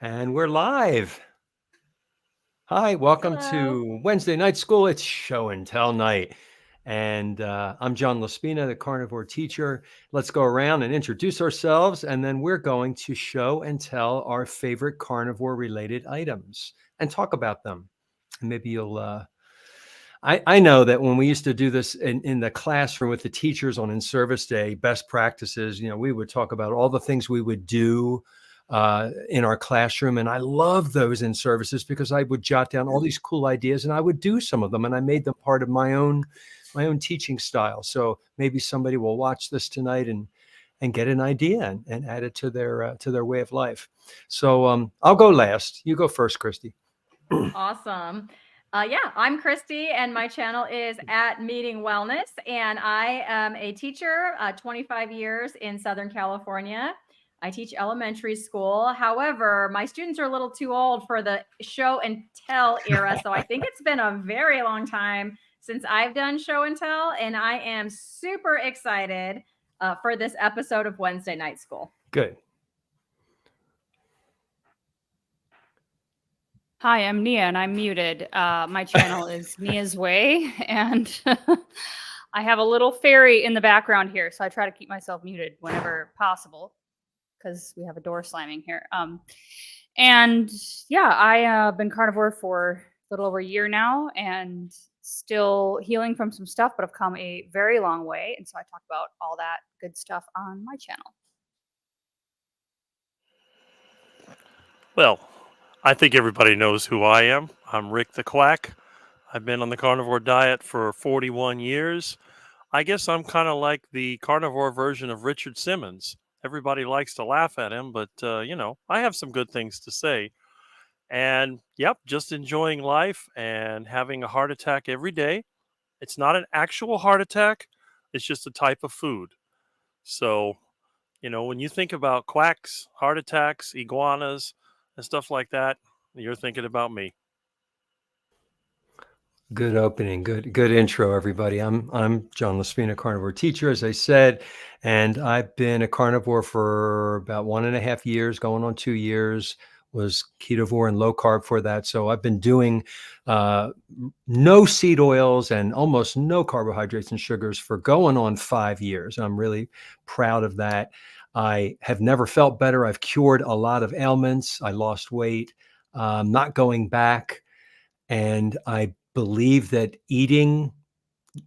And we're live. Hi, welcome Hello. to Wednesday Night School. It's show and tell night. And I'm John Laspina, the Carnivore Teacher. Let's go around and introduce ourselves, and then we're going to show and tell our favorite carnivore-related items and talk about them. And maybe you'll I know that when we used to do this in the classroom with the teachers on in-service day, best practices, we would talk about all the things we would do in our classroom. And I love those in-services because I would jot down all these cool ideas and I would do some of them and I made them part of my own teaching style. So maybe somebody will watch this tonight and get an idea and add it to their way of life. So I'll go last. You go first, Christy. Awesome. Yeah, I'm Christy, and my channel is at Meeting Wellness, and I am a teacher, 25 years in Southern California. I teach elementary school. However, my students are a little too old for the show and tell era, so I think it's been a very long time since I've done show and tell, and I am super excited for this episode of Wednesday Night School. Good. Hi, I'm Nia, and I'm muted. My channel is Nia's Way, and I have a little fairy in the background here, so I try to keep myself muted whenever possible because we have a door slamming here. And yeah, I have been carnivore for a little over a year now, and still healing from some stuff, but I've come a very long way, and so I talk about all that good stuff on my channel. Well, I think everybody knows who I am. I'm Rick the Quack. I've been on the carnivore diet for 41 years. I guess I'm kind of like the carnivore version of Richard Simmons. Everybody likes to laugh at him, but, I have some good things to say. And, yep, just enjoying life and having a heart attack every day. It's not an actual heart attack, it's just a type of food. So, when you think about quacks, heart attacks, iguanas, and stuff like that, you're thinking about me. Good opening. Good intro, everybody. I'm John Laspina, carnivore teacher, as I said, and I've been a carnivore for about 1.5 years, going on 2 years. Was ketovore and low carb for that. So I've been doing no seed oils and almost no carbohydrates and sugars for going on 5 years. I'm really proud of that. I have never felt better. I've cured a lot of ailments. I lost weight, not going back. And I believe that eating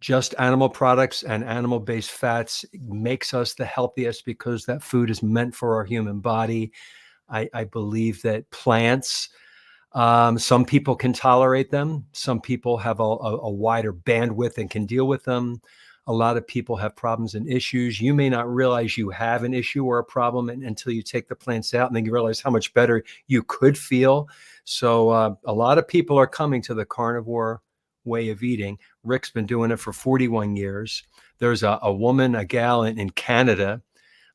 just animal products and animal-based fats makes us the healthiest because that food is meant for our human body. I believe that plants, some people can tolerate them. Some people have a wider bandwidth and can deal with them. A lot of people have problems and issues. You may not realize you have an issue or a problem until you take the plants out, and then you realize how much better you could feel. So a lot of people are coming to the carnivore way of eating. Rick's been doing it for 41 years. There's a woman, a gal in Canada.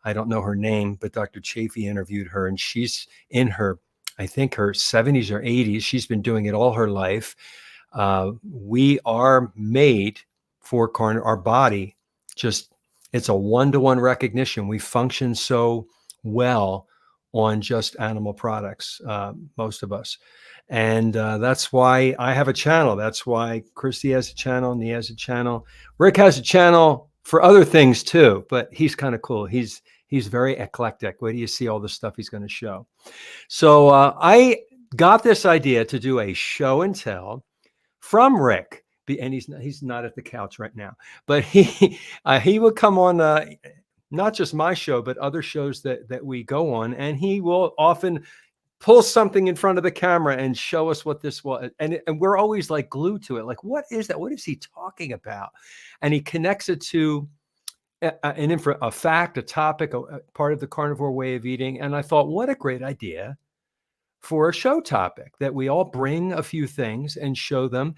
I don't know her name, but Dr. Chafee interviewed her, and she's in her, I think, her 70s or 80s. She's been doing it all her life. We are made for our body. Just, it's a one-to-one recognition. We function so well on just animal products, most of us. And that's why I have a channel. That's why Christy has a channel, Nia has a channel. Rick has a channel for other things too, but he's kind of cool. He's very eclectic. Wait do you see all the stuff he's going to show? So I got this idea to do a show and tell from Rick, and he's not at the couch right now, but he would come on not just my show, but other shows that we go on, and he will often pull something in front of the camera and show us what this was. And we're always like glued to it. Like, what is that? What is he talking about? And he connects it to a fact, a topic, a part of the carnivore way of eating. And I thought, what a great idea for a show topic that we all bring a few things and show them.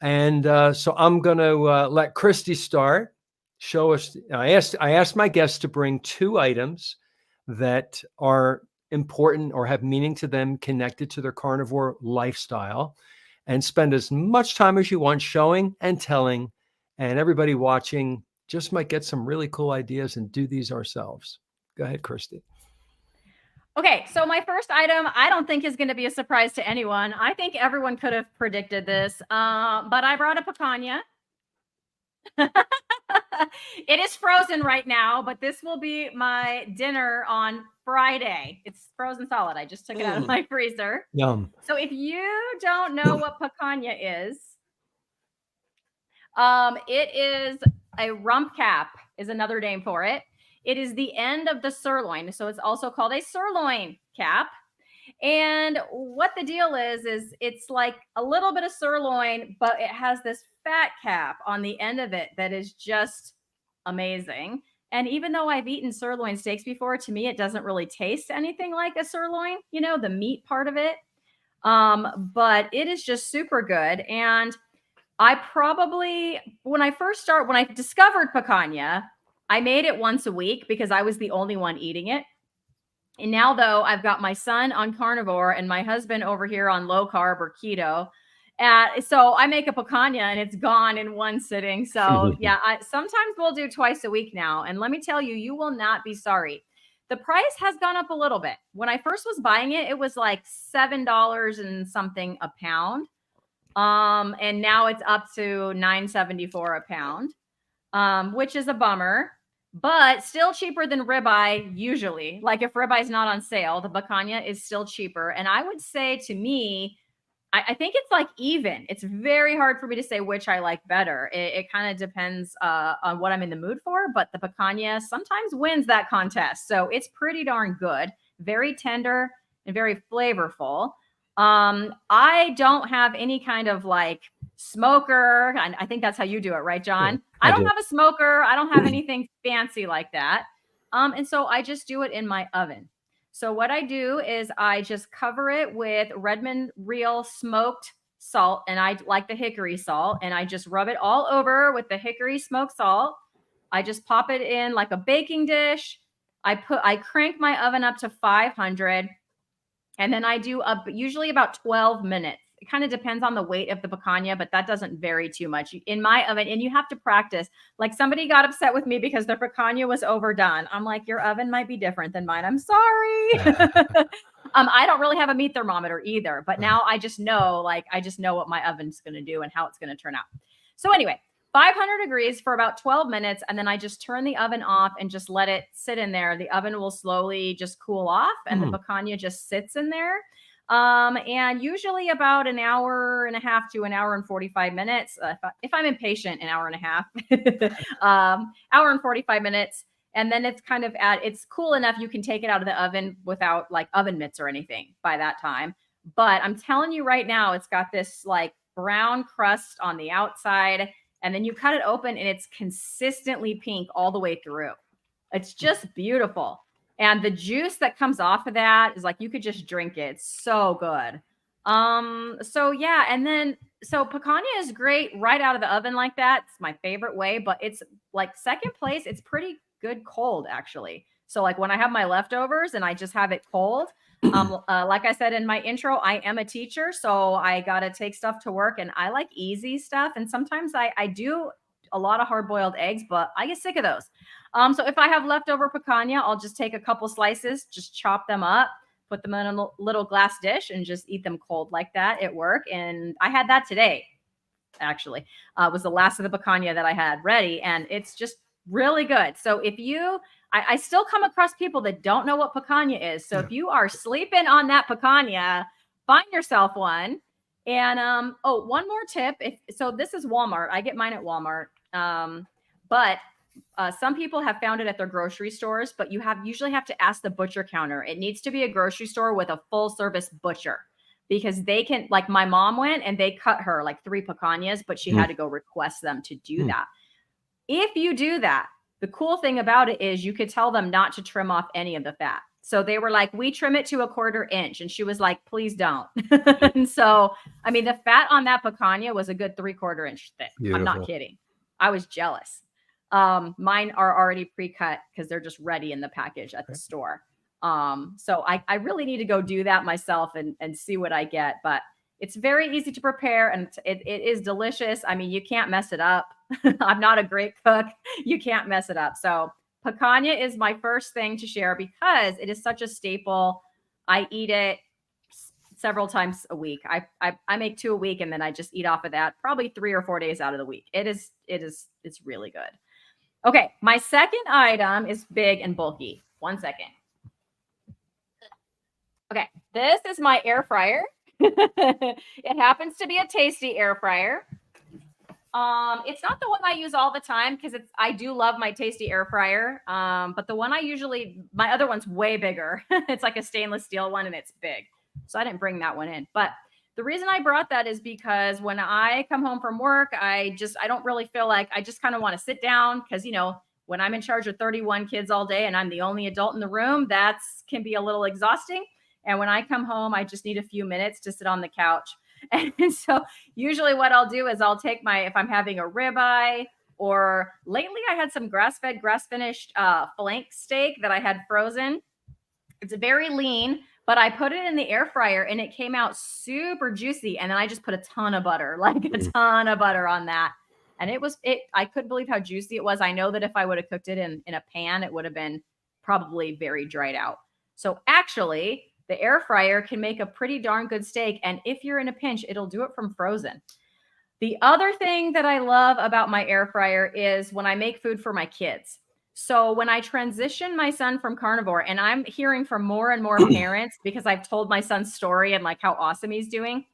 And so I'm going to let Christy start. Show us. I asked my guests to bring 2 items that are important or have meaning to them connected to their carnivore lifestyle, and spend as much time as you want showing and telling. And everybody watching just might get some really cool ideas and do these ourselves. Go ahead, Christy. Okay, so my first item, I don't think is going to be a surprise to anyone. I think everyone could have predicted this, but I brought a picanha. It is frozen right now, but this will be my dinner on Friday. It's frozen solid. I just took it out of my freezer. Yum. So if you don't know what picanha is, it is a rump cap is another name for it. It is the end of the sirloin. So it's also called a sirloin cap. And what the deal is it's like a little bit of sirloin, but it has this fat cap on the end of it that is just amazing. And even though I've eaten sirloin steaks before, to me, it doesn't really taste anything like a sirloin, the meat part of it. But it is just super good. And I probably, when I discovered picanha, I made it once a week because I was the only one eating it. And now, though, I've got my son on carnivore and my husband over here on low carb or keto. So I make a picanha and it's gone in one sitting. So yeah, sometimes we'll do twice a week now. And let me tell you, you will not be sorry. The price has gone up a little bit. When I first was buying it, it was like $7 and something a pound. And now it's up to $9.74 a pound, which is a bummer, but still cheaper than ribeye usually. Like if ribeye's not on sale, the picanha is still cheaper. And I would say to me, I think it's like even. It's very hard for me to say which I like better. It kind of depends on what I'm in the mood for, but the picanha sometimes wins that contest. So it's pretty darn good, very tender and very flavorful. I don't have any kind of like smoker. I think that's how you do it, right, John? Yeah, I don't have a smoker. I don't have anything fancy like that. And so I just do it in my oven. So what I do is I just cover it with Redmond Real smoked salt, and I like the hickory salt, and I just rub it all over with the hickory smoked salt. I just pop it in like a baking dish. I crank my oven up to 500. And then I do usually about 12 minutes. It kind of depends on the weight of the picanha, but that doesn't vary too much in my oven. And you have to practice. Like somebody got upset with me because their picanha was overdone. I'm like, your oven might be different than mine. I'm sorry. I don't really have a meat thermometer either, but now I just know what my oven's going to do and how it's going to turn out. So anyway, 500 degrees for about 12 minutes. And then I just turn the oven off and just let it sit in there. The oven will slowly just cool off and the picanha just sits in there. And usually about an hour and a half to an hour and 45 minutes. If I'm impatient, an hour and a half, hour and 45 minutes. And then it's kind of it's cool enough. You can take it out of the oven without like oven mitts or anything by that time. But I'm telling you right now, it's got this like brown crust on the outside. And then you cut it open and it's consistently pink all the way through. It's just beautiful. And the juice that comes off of that is like, you could just drink it. It's so good. So yeah. And then, so picanha is great right out of the oven like that. It's my favorite way, but it's like second place. It's pretty good cold actually. So like when I have my leftovers and I just have it cold, like I said in my intro, I am a teacher, so I got to take stuff to work and I like easy stuff. And sometimes I do a lot of hard-boiled eggs, but I get sick of those. So if I have leftover picanha, I'll just take a couple slices, just chop them up, put them in a little glass dish and just eat them cold like that at work. And I had that today, actually. It was the last of the picanha that I had ready, and it's just really good. So if I still come across people that don't know what picanha is. So if you are sleeping on that picanha, find yourself one. And one more tip. So this is Walmart. I get mine at Walmart. But some people have found it at their grocery stores, but you usually have to ask the butcher counter. It needs to be a grocery store with a full service butcher, because they can, like my mom went and they cut her like 3 picanhas, but she had to go request them to do that. If you do that, the cool thing about it is you could tell them not to trim off any of the fat. So they were like, we trim it to 1/4 inch. And she was like, please don't. And so, I mean, the fat on that picanha was a good 3/4 inch thick. Beautiful. I'm not kidding. I was jealous. Mine are already pre-cut because they're just ready in the package at the store. So I really need to go do that myself and see what I get. But it's very easy to prepare and it is delicious. I mean, you can't mess it up. I'm not a great cook. You can't mess it up. So picanha is my first thing to share because it is such a staple I eat it several times a week. I make 2 a week, and then I just eat off of that probably 3 or 4 days out of the week. It's really good. Okay, my second item is big and bulky. 1 second. Okay, this is my air fryer. It happens to be a Tasty air fryer. It's not the one I use all the time because I do love my Tasty air fryer. But the one my other one's way bigger. It's like a stainless steel one and it's big. So I didn't bring that one in. But the reason I brought that is because when I come home from work, I don't really feel like I just kind of want to sit down because, when I'm in charge of 31 kids all day and I'm the only adult in the room, that can be a little exhausting. And when I come home, I just need a few minutes to sit on the couch. And so usually what I'll do is I'll take if I'm having a ribeye, or lately I had some grass-fed, grass-finished flank steak that I had frozen. It's very lean, but I put it in the air fryer and it came out super juicy. And then I just put a ton of butter, like a ton of butter on that. And I couldn't believe how juicy it was. I know that if I would have cooked it in a pan, it would have been probably very dried out. So actually, the air fryer can make a pretty darn good steak. And if you're in a pinch, it'll do it from frozen. The other thing that I love about my air fryer is when I make food for my kids. So when I transitioned my son from carnivore, and I'm hearing from more and more parents because I've told my son's story and like how awesome he's doing.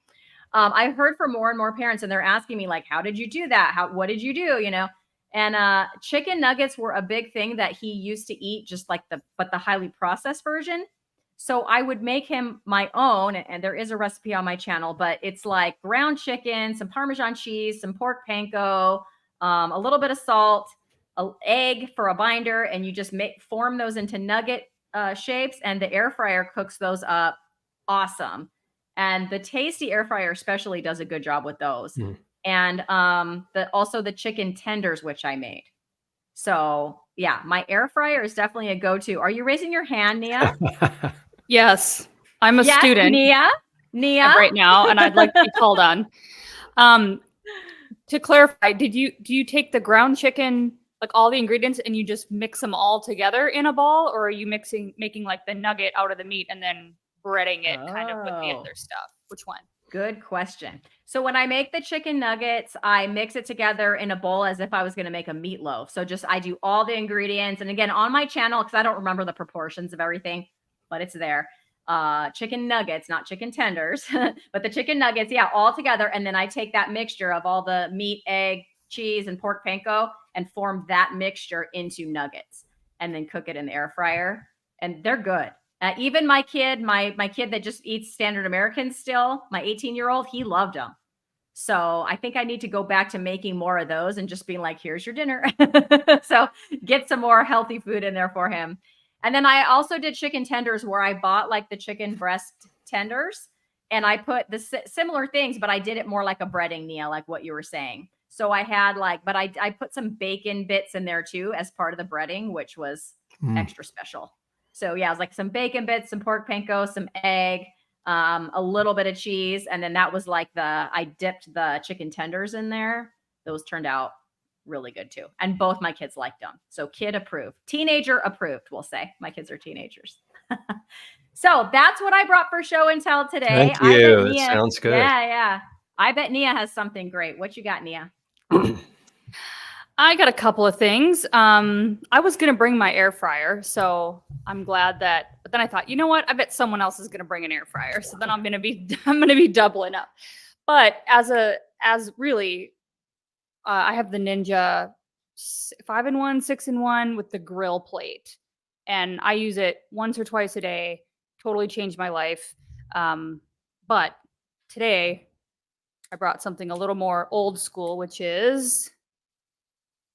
I've heard from more and more parents and they're asking me like, how did you do that? What did you do? And chicken nuggets were a big thing that he used to eat, just like the highly processed version. So I would make him my own, and there is a recipe on my channel, but it's like ground chicken, some Parmesan cheese, some pork panko, a little bit of salt, an egg for a binder, and you just form those into nugget shapes, and the air fryer cooks those up awesome. And the Tasty air fryer especially does a good job with those. And also the chicken tenders, which I made. So yeah, my air fryer is definitely a go-to. Are you raising your hand, Nia? Yes, I'm a student. Nia right now, and I'd like to be called on. To clarify, do you take the ground chicken, like all the ingredients, and you just mix them all together in a ball, or are you making like the nugget out of the meat and then breading it kind of with the other stuff? Which one? Good question. So when I make the chicken nuggets, I mix it together in a bowl as if I was going to make a meatloaf. So I do all the ingredients. And again, on my channel, because I don't remember the proportions of everything, but it's there. Chicken nuggets, not chicken tenders, but the chicken nuggets, yeah, all together. And then I take that mixture of all the meat, egg, cheese, and pork panko and form that mixture into nuggets and then cook it in the air fryer. And they're good. Even my kid, my kid that just eats standard American still, my 18-year-old, he loved them. So I think I need to go back to making more of those and just being like, here's your dinner. So get some more healthy food in there for him. And then I also did chicken tenders where I bought like the chicken breast tenders and I put the similar things, but I did it more like a breading, Nia, like what you were saying. So I had but I put some bacon bits in there too as part of the breading, which was extra special. So yeah, it was like some bacon bits, some pork panko, some egg, a little bit of cheese. And then that was like I dipped the chicken tenders in there. Those turned out really good too. And both my kids liked them. So kid approved, teenager approved, we'll say. My kids are teenagers. So that's what I brought for show and tell today. Thank you. It sounds good. Yeah. I bet Nia has something great. What you got, Nia? I got a couple of things. I was going to bring my air fryer, so I'm glad but then I thought, you know what? I bet someone else is going to bring an air fryer. So then I'm going to be doubling up. But I have the Ninja 5-in-1, 6-in-1 with the grill plate. And I use it once or twice a day. Totally changed my life. But today I brought something a little more old school, which is,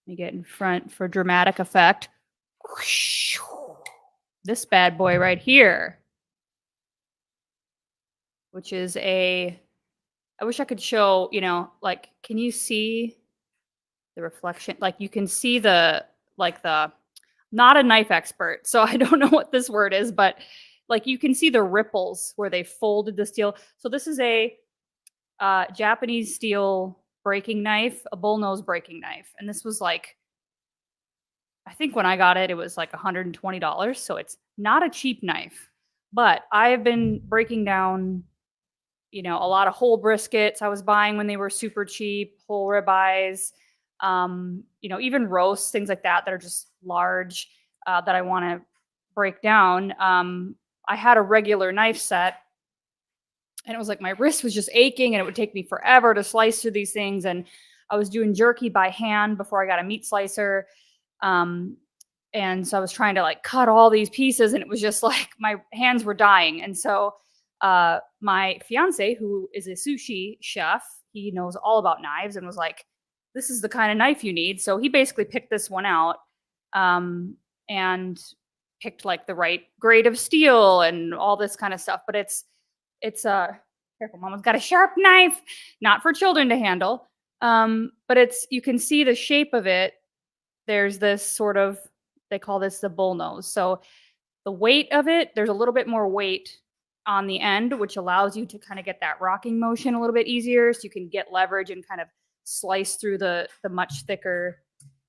let me get in front for dramatic effect. This bad boy right here, which is I wish I could show, like, can you see the reflection? Like you can see not a knife expert, so I don't know what this word is, but like you can see the ripples where they folded the steel. So this is a Japanese steel breaking knife, a bullnose breaking knife. And this was like, I think when I got it, it was like $120. So it's not a cheap knife, But I have been breaking down, a lot of whole briskets I was buying when they were super cheap, whole ribeyes, even roasts, things like that are just large, that I want to break down. I had a regular knife set, and it was like my wrist was just aching, and it would take me forever to slice through these things. And I was doing jerky by hand before I got a meat slicer. And so I was trying to like cut all these pieces, and it was just like my hands were dying. And so my fiance, who is a sushi chef, he knows all about knives, and was like, this is the kind of knife you need. So he basically picked this one out, and picked like the right grade of steel and all this kind of stuff. But it's careful, mama's got a sharp knife, not for children to handle. But you can see the shape of it. There's this sort of, they call this the bull nose. So the weight of it, there's a little bit more weight on the end, which allows you to kind of get that rocking motion a little bit easier. So you can get leverage and kind of slice through the much thicker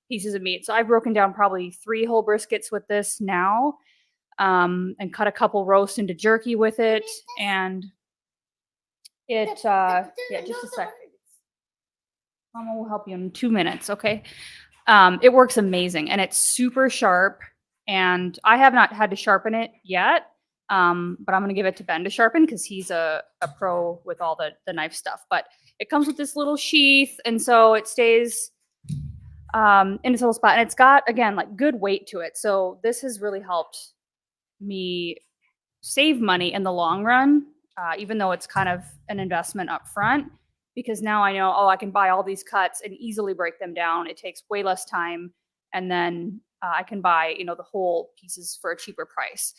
pieces of meat. So I've broken down probably 3 whole briskets with this now, and cut a couple roasts into jerky with it. And it, yeah, just a second. Mama will help you in 2 minutes. Okay. It works amazing, and it's super sharp, and I have not had to sharpen it yet. But I'm going to give it to Ben to sharpen, because he's a pro with all the knife stuff. But it comes with this little sheath, and so it stays in its little spot, and it's got, again, like good weight to it. So this has really helped me save money in the long run, even though it's kind of an investment up front, because now I know, I can buy all these cuts and easily break them down. It takes way less time, and then I can buy, the whole pieces for a cheaper price.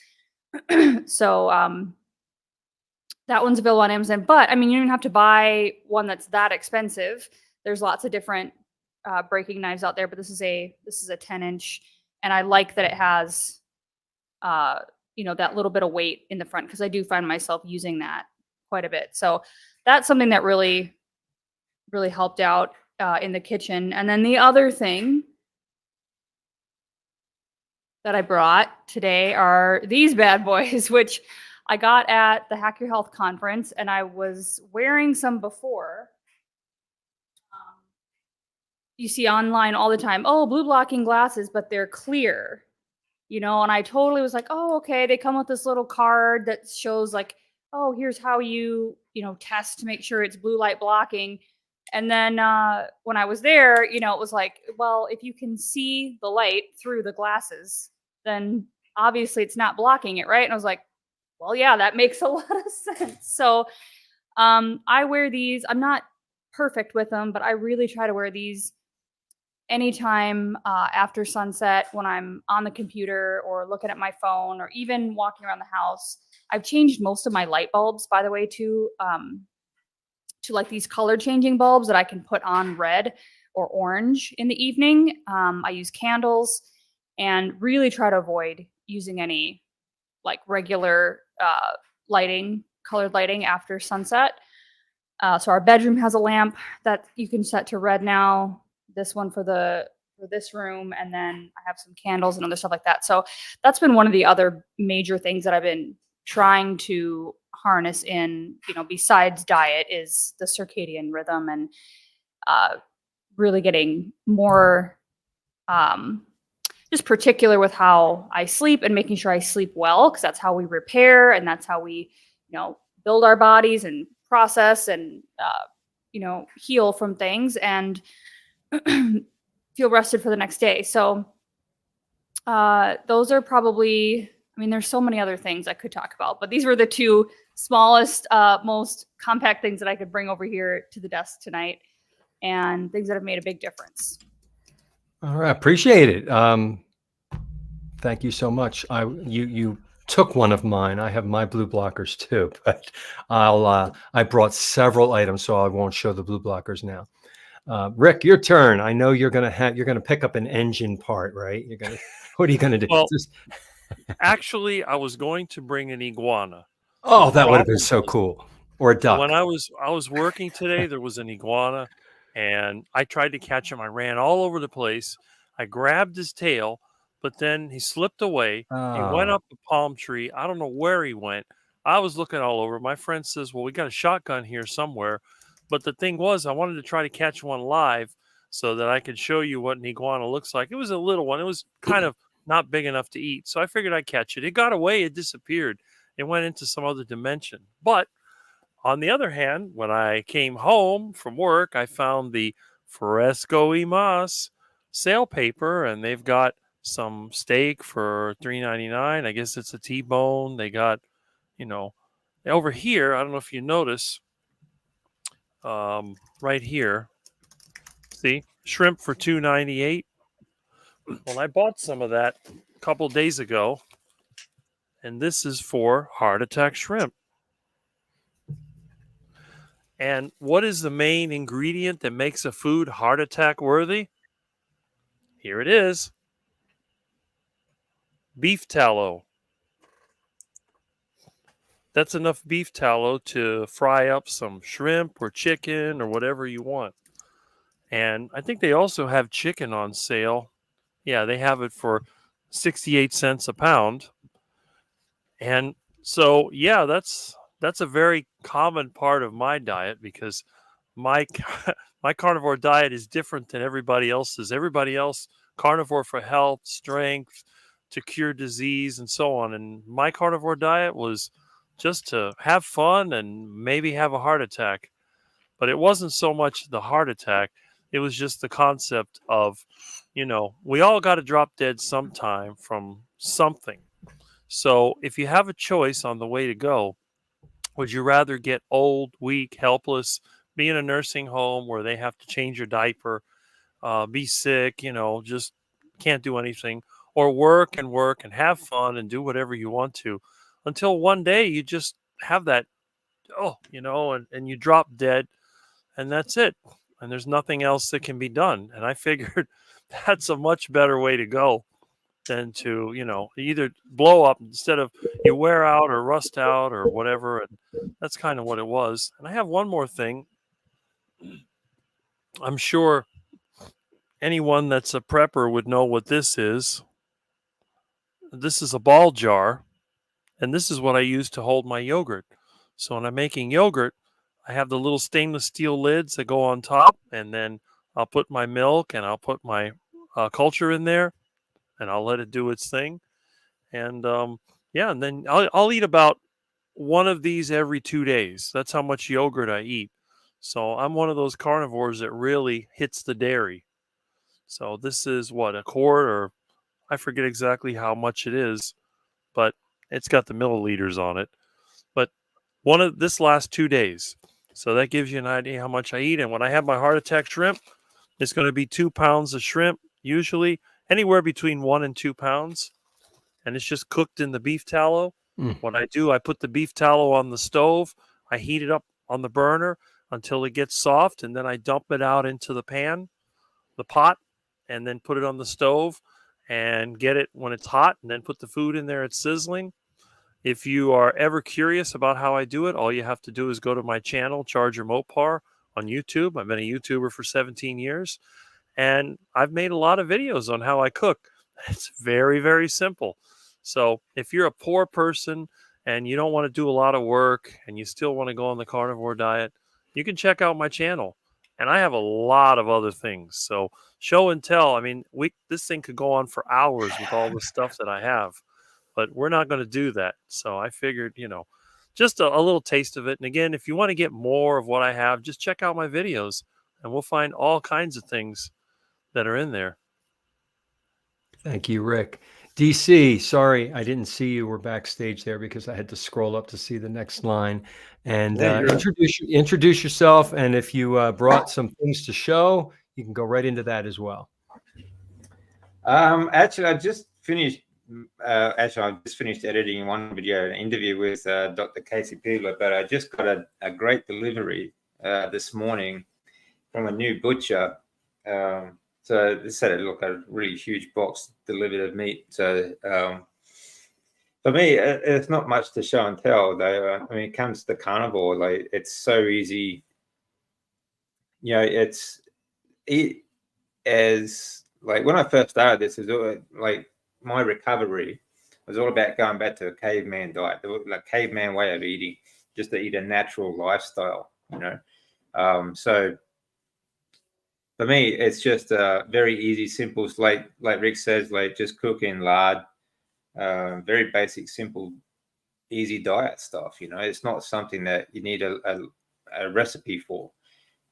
So that one's available on Amazon. But I mean, you don't have to buy one that's that expensive. There's lots of different breaking knives out there, but this is a 10-inch, and I like that it has that little bit of weight in the front, because I do find myself using that quite a bit. So that's something that really helped out in the kitchen. And then the other thing that I brought today are these bad boys, which I got at the Hack Your Health conference, and I was wearing some before. You see online all the time, blue blocking glasses, but they're clear, and I totally was like, okay. They come with this little card that shows like, here's how you test to make sure it's blue light blocking. And then when I was there, it was like, well, if you can see the light through the glasses, then obviously it's not blocking it, right? And I was like, well, yeah, that makes a lot of sense. So I wear these. I'm not perfect with them, but I really try to wear these anytime after sunset, when I'm on the computer or looking at my phone, or even walking around the house. I've changed most of my light bulbs, by the way, to like these color changing bulbs that I can put on red or orange in the evening. I use candles, and really try to avoid using any like regular colored lighting after sunset. So our bedroom has a lamp that you can set to red now. This one for this room, and then I have some candles and other stuff like that. So that's been one of the other major things that I've been trying to harness in, besides diet, is the circadian rhythm, and really getting more just particular with how I sleep, and making sure I sleep well, because that's how we repair, and that's how we, build our bodies and process and, heal from things, and feel rested for the next day. So those are probably, there's so many other things I could talk about, but these were the 2 smallest, most compact things that I could bring over here to the desk tonight, and things that have made a big difference. All right. Appreciate it. Thank you so much. You took one of mine. I have my blue blockers too, but I brought several items, so I won't show the blue blockers now. Rick, your turn. I know you're gonna pick up an engine part, right? What are you gonna do? Well, actually, I was going to bring an iguana. That would have been so cool. Or a duck. When I was working today, there was an iguana, and I tried to catch him. I ran all over the place. I grabbed his tail, but then he slipped away. He went Oh, up a palm tree. I don't know where he went. I was looking all over. My friend says, "Well, we got a shotgun here somewhere." But the thing was, I wanted to try to catch one live so that I could show you what an iguana looks like. It was a little one. It was kind of not big enough to eat. So I figured I'd catch it. It got away. It disappeared. It went into some other dimension. But on the other hand, when I came home from work, I found the Fresco y Mas sale paper, and they've got some steak for $3.99. I guess it's a T-bone. They got, you know, over here. I don't know if you notice, right here. See, shrimp for $2.98. Well, I bought some of that a couple days ago, and this is for heart attack shrimp. And what is the main ingredient that makes a food heart attack worthy? Here it is: beef tallow. That's enough beef tallow to fry up some shrimp or chicken or whatever you want. And I think they also have chicken on sale. Yeah, they have it for 68 cents a pound. And so, yeah, that's a very common part of my diet, because my my carnivore diet is different than everybody else's. Everybody else carnivore for health, strength, to cure disease, and so on. And my carnivore diet was just to have fun and maybe have a heart attack. But it wasn't so much the heart attack; it was just the concept of, we all got to drop dead sometime from something. So if you have a choice on the way to go, would you rather get old, weak, helpless, be in a nursing home where they have to change your diaper, be sick, just can't do anything, or work and have fun and do whatever you want to, until one day you just have that, and you drop dead, and that's it. And there's nothing else that can be done. And I figured that's a much better way to go than to, either blow up instead of you wear out or rust out or whatever. And that's kind of what it was. And I have one more thing. I'm sure anyone that's a prepper would know what this is. This is a ball jar, and this is what I use to hold my yogurt. So when I'm making yogurt, I have the little stainless steel lids that go on top, and then I'll put my milk and I'll put my culture in there, and I'll let it do its thing. And yeah, and then I'll eat about one of these every 2 days. That's how much yogurt I eat. So I'm one of those carnivores that really hits the dairy. So this is what, a quart, or I forget exactly how much it is, but it's got the milliliters on it. But one of this last 2 days. So that gives you an idea how much I eat. And when I have my heart attack shrimp, it's going to be 2 pounds of shrimp, usually anywhere between 1 and 2 pounds. And it's just cooked in the beef tallow. What I do, I put the beef tallow on the stove. I heat it up on the burner until it gets soft, and then I dump it out into the pot, and then put it on the stove and get it when it's hot, and then put the food in there. It's sizzling. If you are ever curious about how I do it, all you have to do is go to my channel, Charger Mopar, on YouTube. I've been a YouTuber for 17 years, and I've made a lot of videos on how I cook. It's very, very simple. So if you're a poor person and you don't want to do a lot of work and you still want to go on the carnivore diet, you can check out my channel. And I have a lot of other things. So show and tell. I mean, this thing could go on for hours with all the stuff that I have, but we're not going to do that. So I figured, just a little taste of it. And again, if you want to get more of what I have, just check out my videos, and we'll find all kinds of things that are in there. thank you, Rick. DC, sorry, I didn't see you. We're backstage there because I had to scroll up to see the next line. And introduce yourself. And if you brought some things to show, you can go right into that as well. Actually, I just finished editing one video, an interview with Dr. Casey Peeler, but I just got a great delivery this morning from a new butcher. So this had a really huge box delivered of meat. So for me, it's not much to show and tell, though. I mean, it comes to carnivore, like, it's so easy. It as like when I first started this, is like my recovery was all about going back to a caveman diet, like caveman way of eating, just to eat a natural lifestyle, you know. So for me, it's just very easy, simple, like Rick says, like just cook in lard, very basic, simple, easy diet stuff. You know, it's not something that you need a recipe for.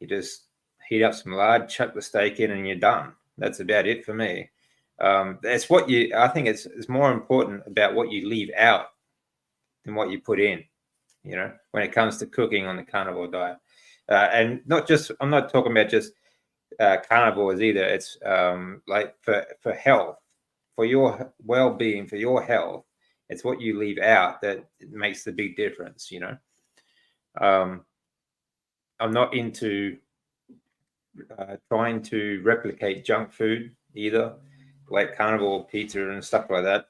You just heat up some lard, chuck the steak in, and you're done. That's about it for me. That's what I think it's more important about what you leave out than what you put in, you know, when it comes to cooking on the carnivore diet. And not just, I'm not talking about just carnivores either. It's like for health, for your well-being, for your health, it's what you leave out that makes the big difference, you know. I'm not into trying to replicate junk food either, like carnivore pizza and stuff like that.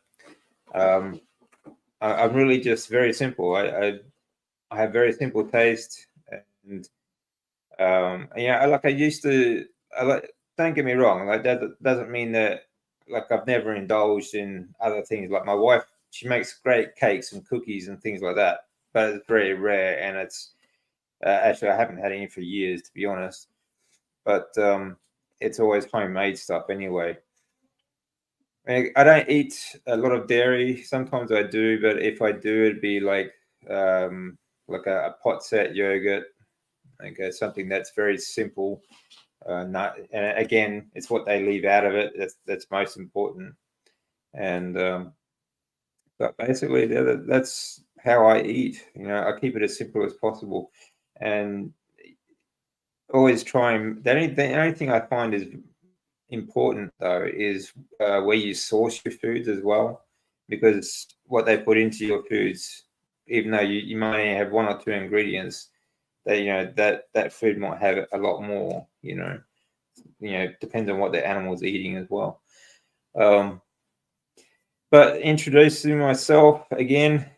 I'm really just very simple. I have very simple taste, and yeah, like I used to. Don't get me wrong. Like that doesn't mean that like I've never indulged in other things. Like my wife, she makes great cakes and cookies and things like that, but it's very rare, and it's actually I haven't had any for years, to be honest. But it's always homemade stuff anyway. I don't eat a lot of dairy. Sometimes I do, but if I do, it'd be like a pot set yogurt, like something that's very simple. And again, it's what they leave out of it that's most important. And but basically, that's how I eat. You know, I keep it as simple as possible, and always try and the only thing I find is important though is where you source your foods as well, because what they put into your foods, even though you might only have one or two ingredients, that food might have a lot more. You know, depends on what the animal's eating as well. But introducing myself again,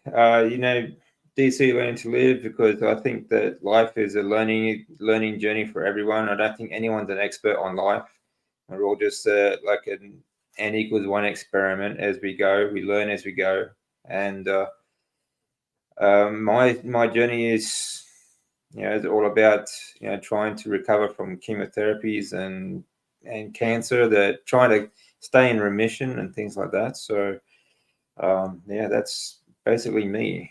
DC Learning to Live, because I think that life is a learning journey for everyone. I don't think anyone's an expert on life. We're all just like an N=1 experiment as we go. We learn as we go. And my journey is, is all about trying to recover from chemotherapies and cancer, that trying to stay in remission and things like that. So that's basically me.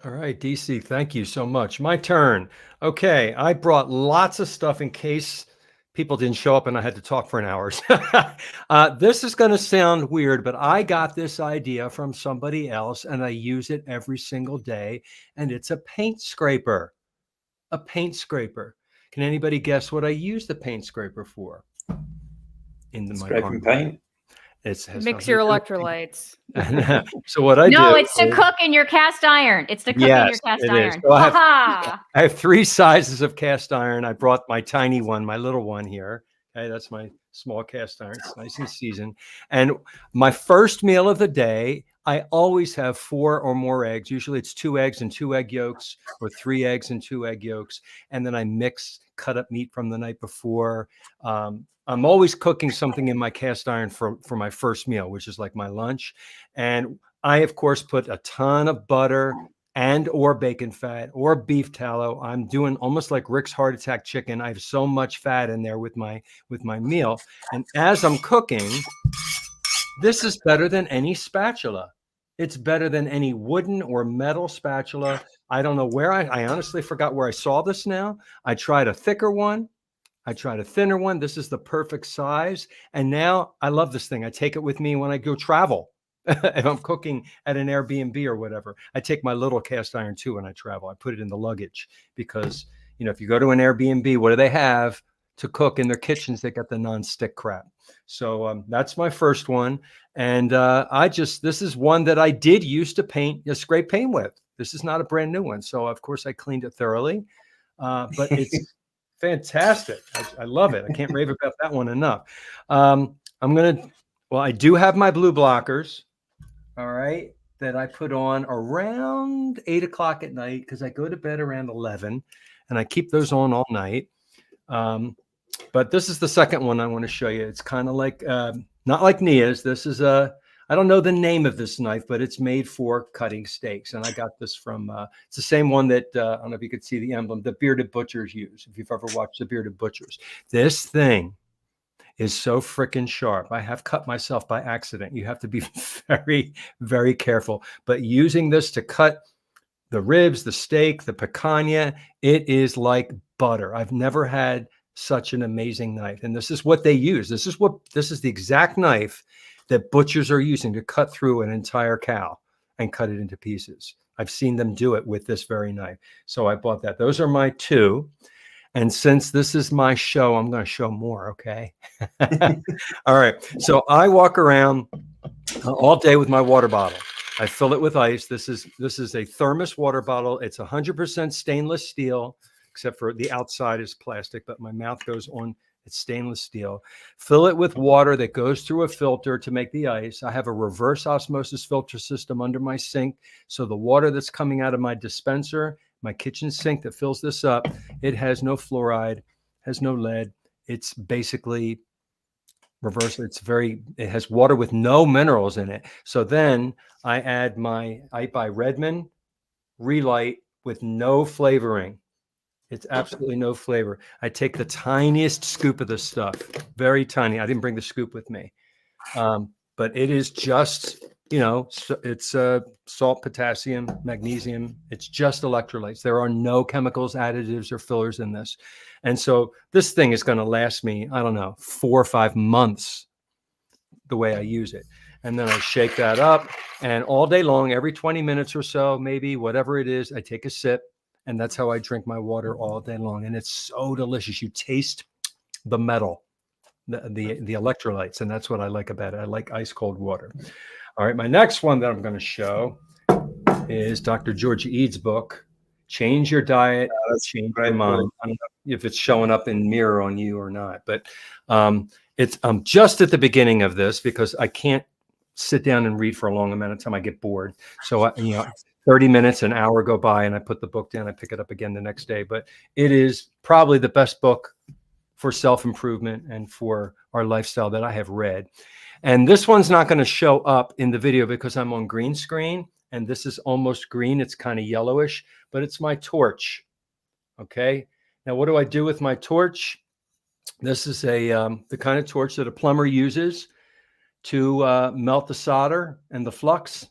All right, DC, thank you so much. My turn. Okay, I brought lots of stuff in case people didn't show up and I had to talk for an hour. This is going to sound weird, but I got this idea from somebody else and I use it every single day, and it's a paint scraper. A paint scraper. Can anybody guess what I use the paint scraper for? Scraping paint? Mix your electrolytes. So what I do? No, it's to cook in your cast iron. It's to cook in your cast iron. So I have 3 sizes of cast iron. I brought my tiny one, my little one here. Okay, that's my small cast iron. It's nice and seasoned. And my first meal of the day, I always have 4 or more eggs. Usually it's 2 eggs and 2 egg yolks, or 3 eggs and 2 egg yolks. And then I mix cut up meat from the night before. I'm always cooking something in my cast iron for my first meal, which is like my lunch. And I, of course, put a ton of butter and or bacon fat or beef tallow. I'm doing almost like Rick's heart attack chicken. I have so much fat in there with my meal. And as I'm cooking, this is better than any spatula. It's better than any wooden or metal spatula. I don't know where I honestly forgot where I saw this now. I tried a thicker one. I tried a thinner one. This is the perfect size. And now I love this thing. I take it with me when I go travel. If I'm cooking at an Airbnb or whatever, I take my little cast iron too when I travel. I put it in the luggage because, if you go to an Airbnb, what do they have to cook in their kitchens? They got the non-stick crap. So that's my first one. And this is one that I did use to scrape paint with. This is not a brand new one. So of course I cleaned it thoroughly, but it's fantastic. I love it. I can't rave about that one enough. I do have my blue blockers, all right, that I put on around 8 o'clock at night because I go to bed around 11, and I keep those on all night. But this is the second one I want to show you. It's kind of like not like Nia's. This is I don't know the name of this knife, but it's made for cutting steaks. And I got this from, it's the same one that, I don't know if you could see the emblem, the bearded butchers use, if you've ever watched the bearded butchers. This thing is so freaking sharp. I have cut myself by accident. You have to be very, very careful. But using this to cut the ribs, the steak, the picanha, it is like butter. I've never had such an amazing knife. And this is what they use. This is the exact knife that butchers are using to cut through an entire cow and cut it into pieces. I've seen them do it with this very knife. So I bought that. Those are my two. And since this is my show, I'm going to show more. Okay. All right. So I walk around all day with my water bottle. I fill it with ice. This is a thermos water bottle. It's 100% stainless steel, except for the outside is plastic, but my mouth goes on. It's stainless steel. Fill it with water that goes through a filter to make the ice. I have a reverse osmosis filter system under my sink. So the water that's coming out of my dispenser, my kitchen sink that fills this up, it has no fluoride, has no lead. It's basically reverse. It has water with no minerals in it. So then I buy Redmond Relight with no flavoring. It's absolutely no flavor. I take the tiniest scoop of this stuff, very tiny. I didn't bring the scoop with me, but it is just, it's salt, potassium, magnesium. It's just electrolytes. There are no chemicals, additives, or fillers in this. And so this thing is going to last me, I don't know, 4 or 5 months the way I use it. And then I shake that up, and all day long, every 20 minutes or so, maybe whatever it is, I take a sip. And that's how I drink my water all day long. And it's so delicious. You taste the metal, the electrolytes. And that's what I like about it. I like ice cold water. All right. My next one that I'm going to show is Dr. George Eads' book, Change Your Diet, Change Your Mind. I don't know if it's showing up in mirror on you or not, but I'm just at the beginning of this because I can't sit down and read for a long amount of time. I get bored. So, 30 minutes, an hour go by, and I put the book down. I pick it up again the next day. But it is probably the best book for self-improvement and for our lifestyle that I have read. And this one's not going to show up in the video because I'm on green screen, and this is almost green. It's kind of yellowish, but it's my torch. Okay. Now, what do I do with my torch? This is the kind of torch that a plumber uses to melt the solder and the flux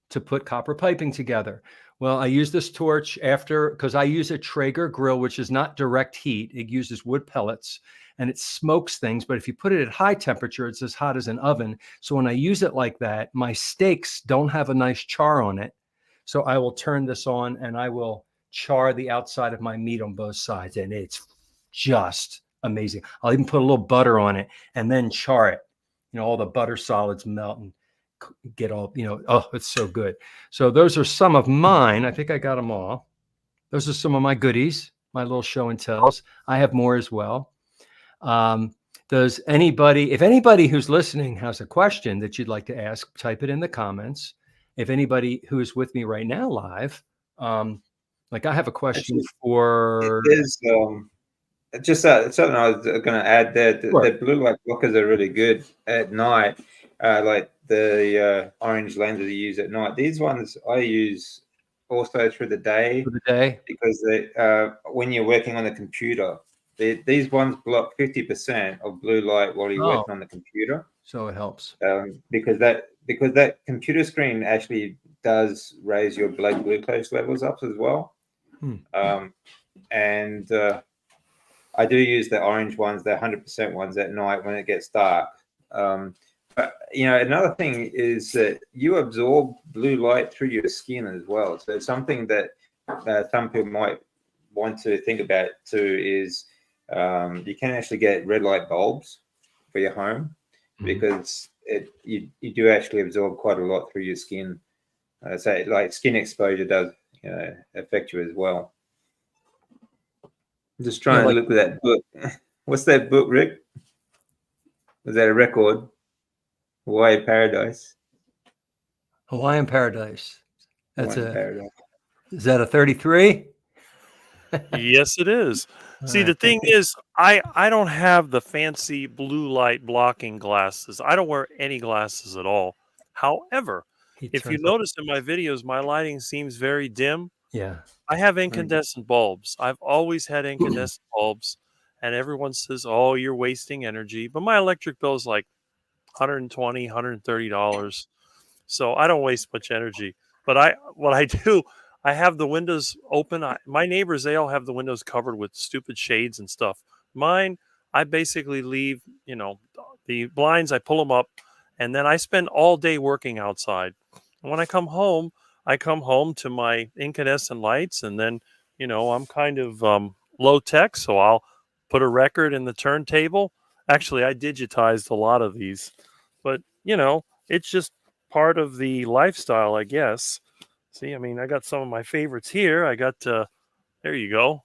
to put copper piping together. Well, I use this torch because I use a Traeger grill, which is not direct heat. It uses wood pellets and it smokes things. But if you put it at high temperature, it's as hot as an oven. So when I use it like that, my steaks don't have a nice char on it. So I will turn this on and I will char the outside of my meat on both sides. And it's just amazing. I'll even put a little butter on it and then char it. All the butter solids melt and get all, oh, it's so good. So those are some of mine. I think I got them all. Those are some of my goodies, my little show and tells. I have more as well. If anybody who's listening has a question that you'd like to ask, type it in the comments. If anybody who is with me right now live, like I have a question for... There's just something I was going to add there. Sure. The blue light blockers are really good at night. Like the orange lenses you use at night. These ones I use also through the day. For the day? Because when you're working on the computer, these ones block 50% of blue light while you're working on the computer. So it helps. Because that computer screen actually does raise your blood glucose levels up as well. And I do use the orange ones, the 100% ones at night when it gets dark. But another thing is that you absorb blue light through your skin as well. So it's something that some people might want to think about too. Is you can actually get red light bulbs for your home because you do actually absorb quite a lot through your skin. So like skin exposure does affect you as well. I'm just trying to look at that book. What's that book, Rick? Was that a record? Hawaiian Paradise. Hawaiian Paradise. That's Paradise. Is that a 33? Yes, it is. See, the Alright. thing is, I don't have the fancy blue light blocking glasses. I don't wear any glasses at all. However, He if you turns up. notice in my videos, my lighting seems very dim. Yeah. I have Right. incandescent bulbs. I've always had incandescent bulbs, and everyone says, "Oh, you're wasting energy." But my electric bill is like 120, $130. So I don't waste much energy. But what I do, I have the windows open. My neighbors, they all have the windows covered with stupid shades and stuff. Mine, I basically leave, the blinds, I pull them up, and then I spend all day working outside. And when I come home to my incandescent lights, and then, I'm kind of low tech, so I'll put a record in the turntable. Actually, I digitized a lot of these, but, it's just part of the lifestyle, I guess. See, I mean, I got some of my favorites here. I got, there you go,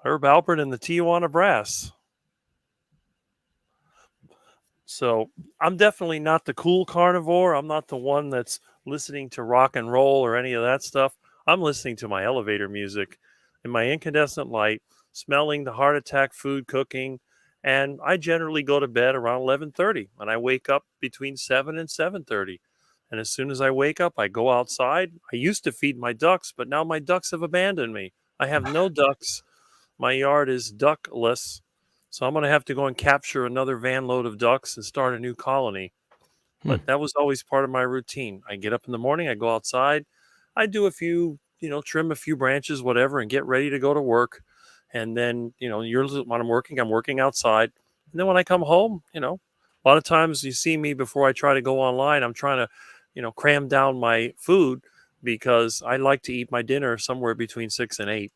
Herb Alpert and the Tijuana Brass. So I'm definitely not the cool carnivore. I'm not the one that's listening to rock and roll or any of that stuff. I'm listening to my elevator music in my incandescent light, smelling the heart attack food cooking, and I generally go to bed around 11:30 and I wake up between 7 and 7:30. And as soon as I wake up, I go outside. I used to feed my ducks, but now my ducks have abandoned me. I have no ducks. My yard is duckless. So I'm going to have to go and capture another van load of ducks and start a new colony. Hmm. But that was always part of my routine. I get up in the morning, I go outside, I do a few, trim a few branches, whatever, and get ready to go to work. And then, usually when I'm working outside. And then when I come home, a lot of times you see me before I try to go online, I'm trying to, cram down my food because I like to eat my dinner somewhere between 6 and 8.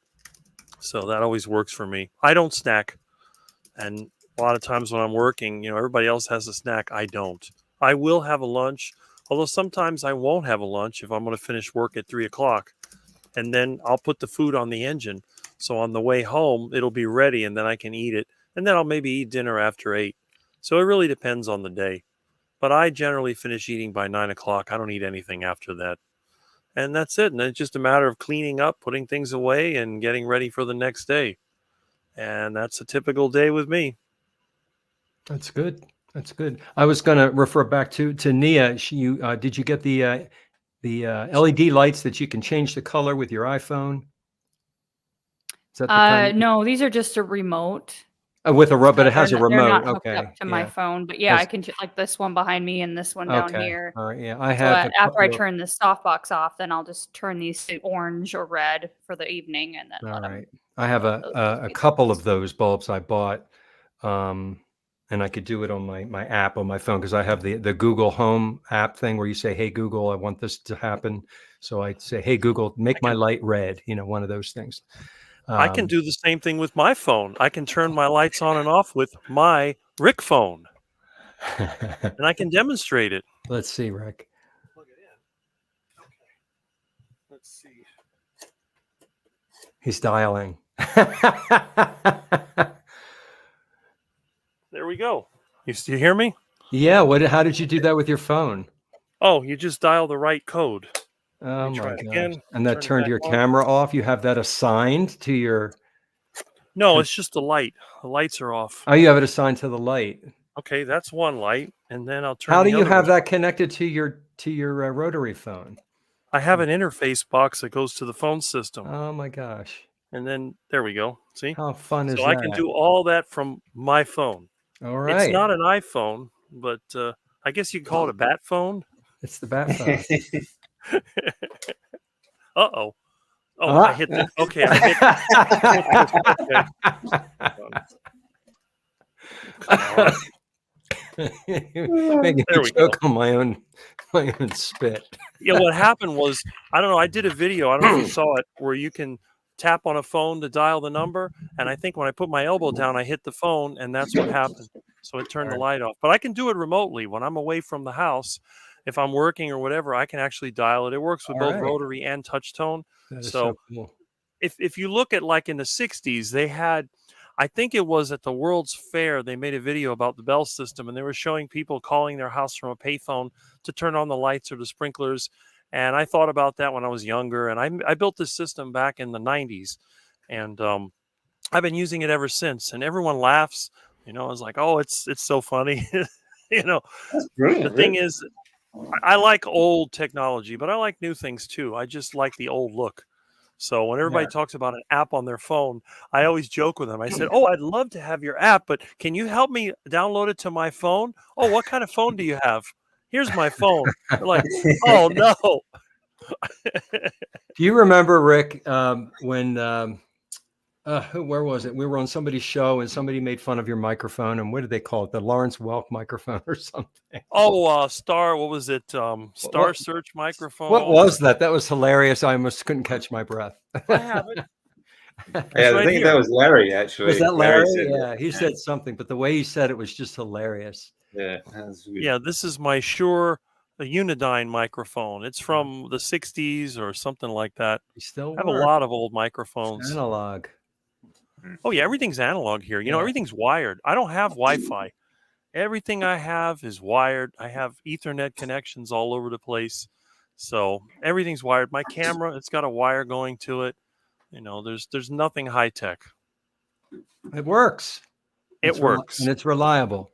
So that always works for me. I don't snack. And a lot of times when I'm working, everybody else has a snack. I don't. I will have a lunch, although sometimes I won't have a lunch if I'm going to finish work at 3 o'clock. And then I'll put the food on the engine. So on the way home, it'll be ready and then I can eat it. And then I'll maybe eat dinner after 8. So it really depends on the day. But I generally finish eating by 9 o'clock. I don't eat anything after that. And that's it. And it's just a matter of cleaning up, putting things away, and getting ready for the next day. And that's a typical day with me. That's good. That's good. I was gonna refer back to Nia. Did you get the LED lights that you can change the color with your iPhone? Is that the kind? No, these are just a remote. With a but So it has a they're remote. not hooked Okay. up to my Yeah. phone, but yeah, Has- I can like this one behind me and this one down Okay. here. All right. Yeah. I So have a after I couple of- turn the softbox off, then I'll just turn these to orange or red for the evening, and then All let them. right. I have those a be the couple ones. of those bulbs I bought, and I could do it on my app on my phone because I have the Google Home app thing where you say, "Hey Google, I want this to happen." So I say, "Hey Google, make my light red." One of those things. I can do the same thing with my phone. I can turn my lights on and off with my Rick phone, and I can demonstrate it. Let's see, Rick. Plug it in. Okay. Let's see. He's dialing. There we go. You hear me? Yeah. How did you do that with your phone? Oh, you just dial the right code. Oh me try my it gosh. again. And that Turn it turned back your on. camera off. You have that assigned to your. No, it's just the light. The lights are off. Oh, you have it assigned to the light. Okay, that's one light, and then I'll turn. How do the you other have one. that connected to your rotary phone? I have an interface box that goes to the phone system, Oh my gosh. and then there we go. See? How fun is So I can that? do all that from my phone. All It's right. not an iPhone, but I guess you could call it a bat phone. It's the bat phone. Uh-oh. Oh, I hit the. Okay, I hit. Okay. Making There me we go. choke on my own spit. Yeah, what happened was, I don't know, I did a video, I don't know if you saw it, where you can tap on a phone to dial the number, and I think when I put my elbow down, I hit the phone, and that's what happened. So it turned the light off. But I can do it remotely when I'm away from the house. If I'm working or whatever, I can actually dial it. It works with All both right. rotary and touch tone. That is So so cool. if you look at like in the 60s, they had, I think it was at the World's Fair, they made a video about the Bell system, and they were showing people calling their house from a payphone to turn on the lights or the sprinklers. And I thought about that when I was younger, and I built this system back in the 90s, and I've been using it ever since. And everyone laughs. I was like, oh, it's so funny. That's The brilliant, thing Rick. is, I like old technology, but I like new things too. I just like the old look. So when everybody Yeah. talks about an app on their phone, I always joke with them. I said, "Oh, I'd love to have your app, but can you help me download it to my phone?" "Oh, what kind of phone do you have?" "Here's my phone." They're like, "Oh no." Do you remember, Rick, when where was it? We were on somebody's show and somebody made fun of your microphone, and what did they call it? The Lawrence Welk microphone or something. Oh, Star, what was it? Star What, Search what microphone. was that? That was hilarious. I almost couldn't catch my breath. I have it. Yeah, It's I right think that here. was Larry, Was actually. that Larry Larry? said Yeah, that. he said something, but the way he said it was just hilarious. Yeah, that was good. Yeah, this is my Shure Unidyne microphone. It's from the 60s or something like that. He still I have a works. lot of old microphones. Analog. Oh yeah, everything's analog here. Yeah. Everything's wired. I don't have Wi-Fi. Everything I have is wired. I have Ethernet connections all over the place. So everything's wired. My camera, it's got a wire going to it. There's nothing high tech. It works. It works. And it's reliable.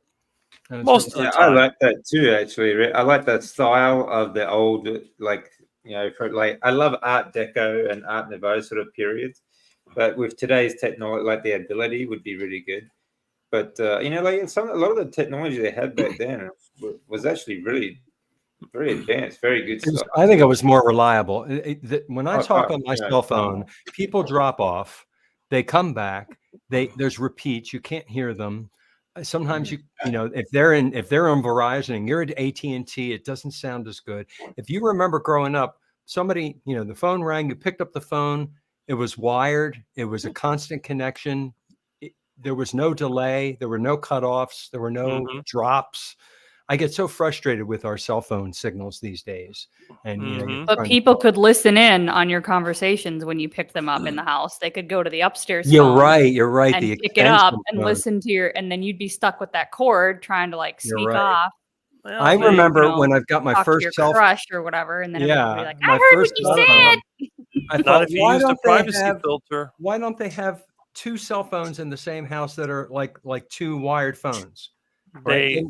And it's Most of the Yeah, I time. like that too, actually. Rick. I like that style of the old, like, for like, I love Art Deco and Art Nouveau sort of periods. But with today's technology, like the ability would be really good. But like a lot of the technology they had back then was actually really very advanced, very good stuff. I think it was more reliable. When I Oh, talk on my yeah. cell phone, people drop off, they come back, there's repeats, you can't hear them. Sometimes if they're on Verizon and you're at AT&T, it doesn't sound as good. If you remember growing up, somebody, the phone rang, you picked up the phone, it was wired, it was a constant connection. There was no delay, there were no cutoffs, there were no drops. I get so frustrated with our cell phone signals these days. And But people could listen in on your conversations when you pick them up in the house. They could go to the upstairs You're phone right. You're right. and The pick it up extension and phone. listen to and then you'd be stuck with that cord trying to like You're sneak right. off. Well, I remember when I've got my talk to first your cell crush or whatever, and then everybody would be like, "I my heard first what you cell said." phone, I not thought, if you why used a don't they privacy have filter. why don't they have two cell phones in the same house that are like two wired phones? Right?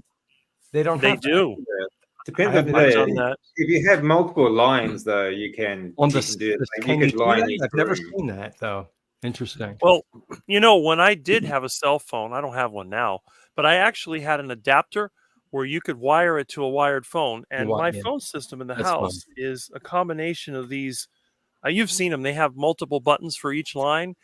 They don't They have that. do. Yeah. Depends I on have I've done that. if you have multiple lines, though, you can on do the it. Like, can you you could do line that? each I've never room. seen that though. Interesting. Well, when I did have a cell phone, I don't have one now, but I actually had an adapter where you could wire it to a wired phone. And my Yeah, phone system in the that's fun. house is a combination of these. You've seen them. They have multiple buttons for each line.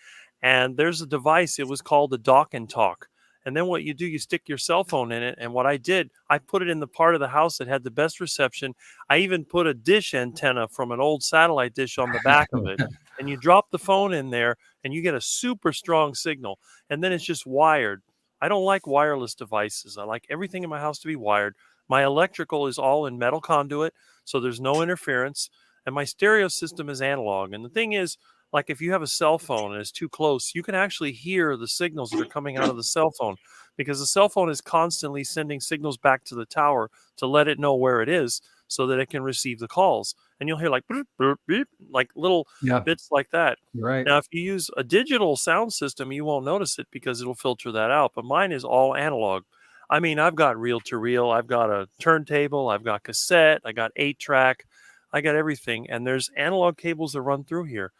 And there's a device. It was called the Dock and Talk. And then what you do, you stick your cell phone in it. And what I did, I put it in the part of the house that had the best reception. I even put a dish antenna from an old satellite dish on the back of it. And you drop the phone in there and you get a super strong signal. And then it's just wired. I don't like wireless devices. I like everything in my house to be wired. My electrical is all in metal conduit, so there's no interference. And my stereo system is analog. And the thing is, like if you have a cell phone and it's too close, you can actually hear the signals that are coming out of the cell phone because the cell phone is constantly sending signals back to the tower to let it know where it is so that it can receive the calls. And you'll hear like beep, beep, beep, like little bits like that. You're right. Now, if you use a digital sound system, you won't notice it because it'll filter that out. But mine is all analog. I mean, I've got reel to reel, I've got a turntable, I've got cassette, I got 8-track, I got everything. And there's analog cables that run through here.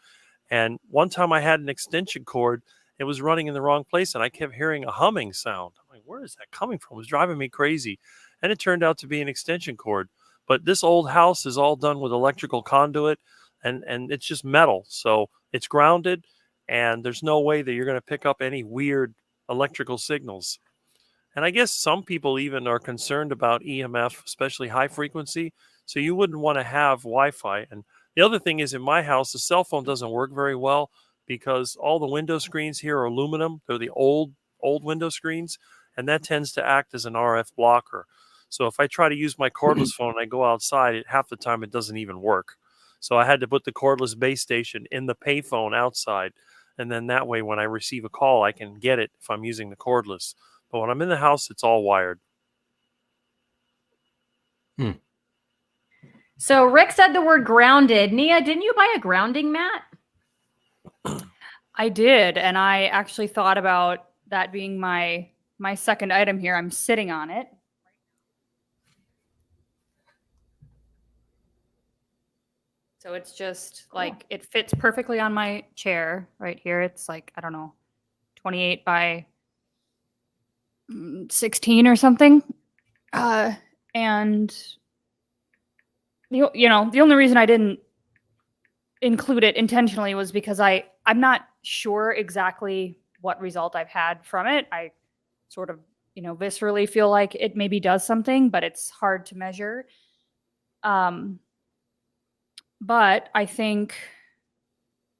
And one time I had an extension cord, it was running in the wrong place and I kept hearing a humming sound. I'm like, where is that coming from? It was driving me crazy. And it turned out to be an extension cord. But this old house is all done with electrical conduit and it's just metal. So it's grounded and there's no way that you're going to pick up any weird electrical signals. And I guess some people even are concerned about EMF, especially high frequency. So you wouldn't want to have Wi-Fi. And the other thing is in my house, the cell phone doesn't work very well because all the window screens here are aluminum. They're the old window screens, and that tends to act as an RF blocker. So if I try to use my cordless phone and I go outside, half the time it doesn't even work. So I had to put the cordless base station in the payphone outside. And then that way, when I receive a call, I can get it if I'm using the cordless. But when I'm in the house, it's all wired. So Rick said the word grounded. Nia, didn't you buy a grounding mat? I did, and I actually thought about that being my second item here. I'm sitting on it. So it's just like, it fits perfectly on my chair right here. It's like, I don't know, 28 by 16 or something. And the only reason I didn't include it intentionally was because I'm not sure exactly what result I've had from it. I sort of, viscerally feel like it maybe does something, but it's hard to measure. But I think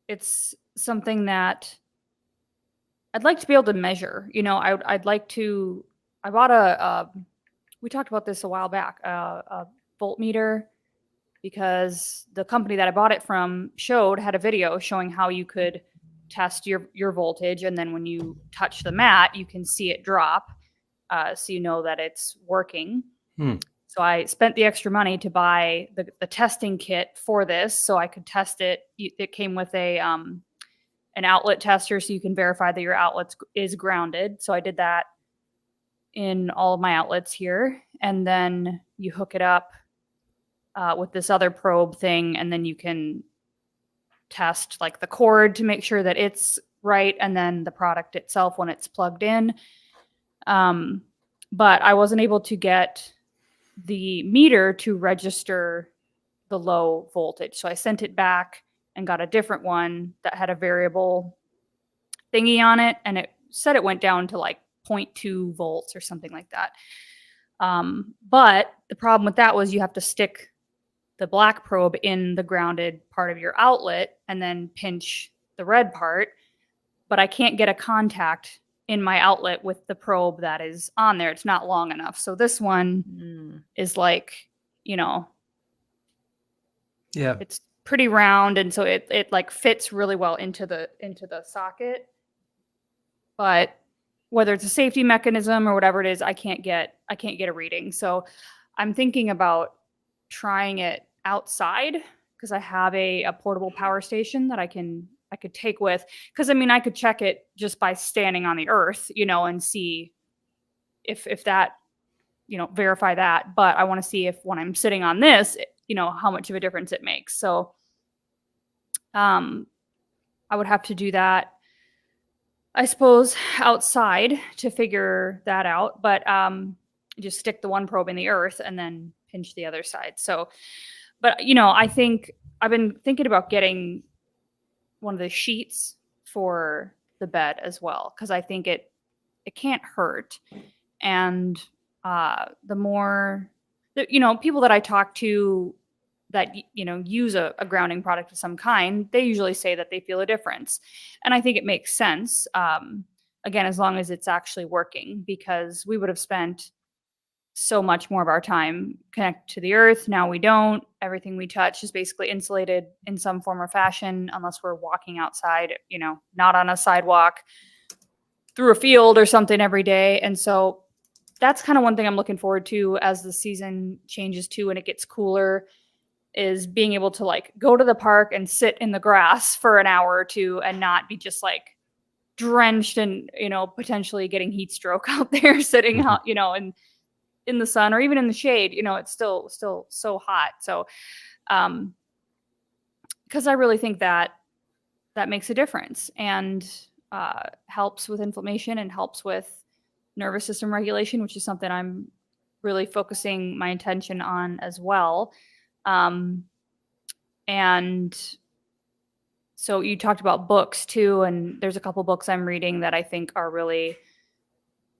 it's something that I'd like to be able to measure. I'd like to. I bought we talked about this a while back, a voltmeter, because the company that I bought it from had a video showing how you could test your voltage, and then when you touch the mat, you can see it drop, so you know that it's working. So I spent the extra money to buy the testing kit for this, so I could test it. It came with an outlet tester, so you can verify that your outlet is grounded. So I did that in all of my outlets here, and then you hook it up with this other probe thing, and then you can test like the cord to make sure that it's right, and then the product itself when it's plugged in. But I wasn't able to get the meter to register the low voltage. So I sent it back and got a different one that had a variable thingy on it, and it said it went down to like 0.2 volts or something like that. But the problem with that was you have to stick the black probe in the grounded part of your outlet and then pinch the red part. But I can't get a contact in my outlet with the probe that is on there. It's not long enough. So this one is like, it's pretty round, and so it like fits really well into the socket. But whether it's a safety mechanism or whatever it is, I can't get a reading. So I'm thinking about trying it outside, because I have a portable power station that I could take with, because I could check it just by standing on the earth, and see if that, verify that. But I want to see if when I'm sitting on this, how much of a difference it makes. So I would have to do that, I suppose, outside to figure that out. But just stick the one probe in the earth and then pinch the other side. So, but I think I've been thinking about getting one of the sheets for the bed as well, because I think it can't hurt. And the more people that I talk to that use a grounding product of some kind, they usually say that they feel a difference, and I think it makes sense. Again, as long as it's actually working, because we would have spent so much more of our time connected to the earth. Now we don't. Everything we touch is basically insulated in some form or fashion, unless we're walking outside, not on a sidewalk, through a field or something every day. And so that's kind of one thing I'm looking forward to as the season changes too, and it gets cooler, is being able to like go to the park and sit in the grass for an hour or two and not be just like drenched and, potentially getting heat stroke out there sitting out, and in the sun or even in the shade. It's still so hot. So, because I really think that makes a difference, and helps with inflammation and helps with nervous system regulation, which is something I'm really focusing my attention on as well. And so you talked about books too, and there's a couple books I'm reading that I think are really,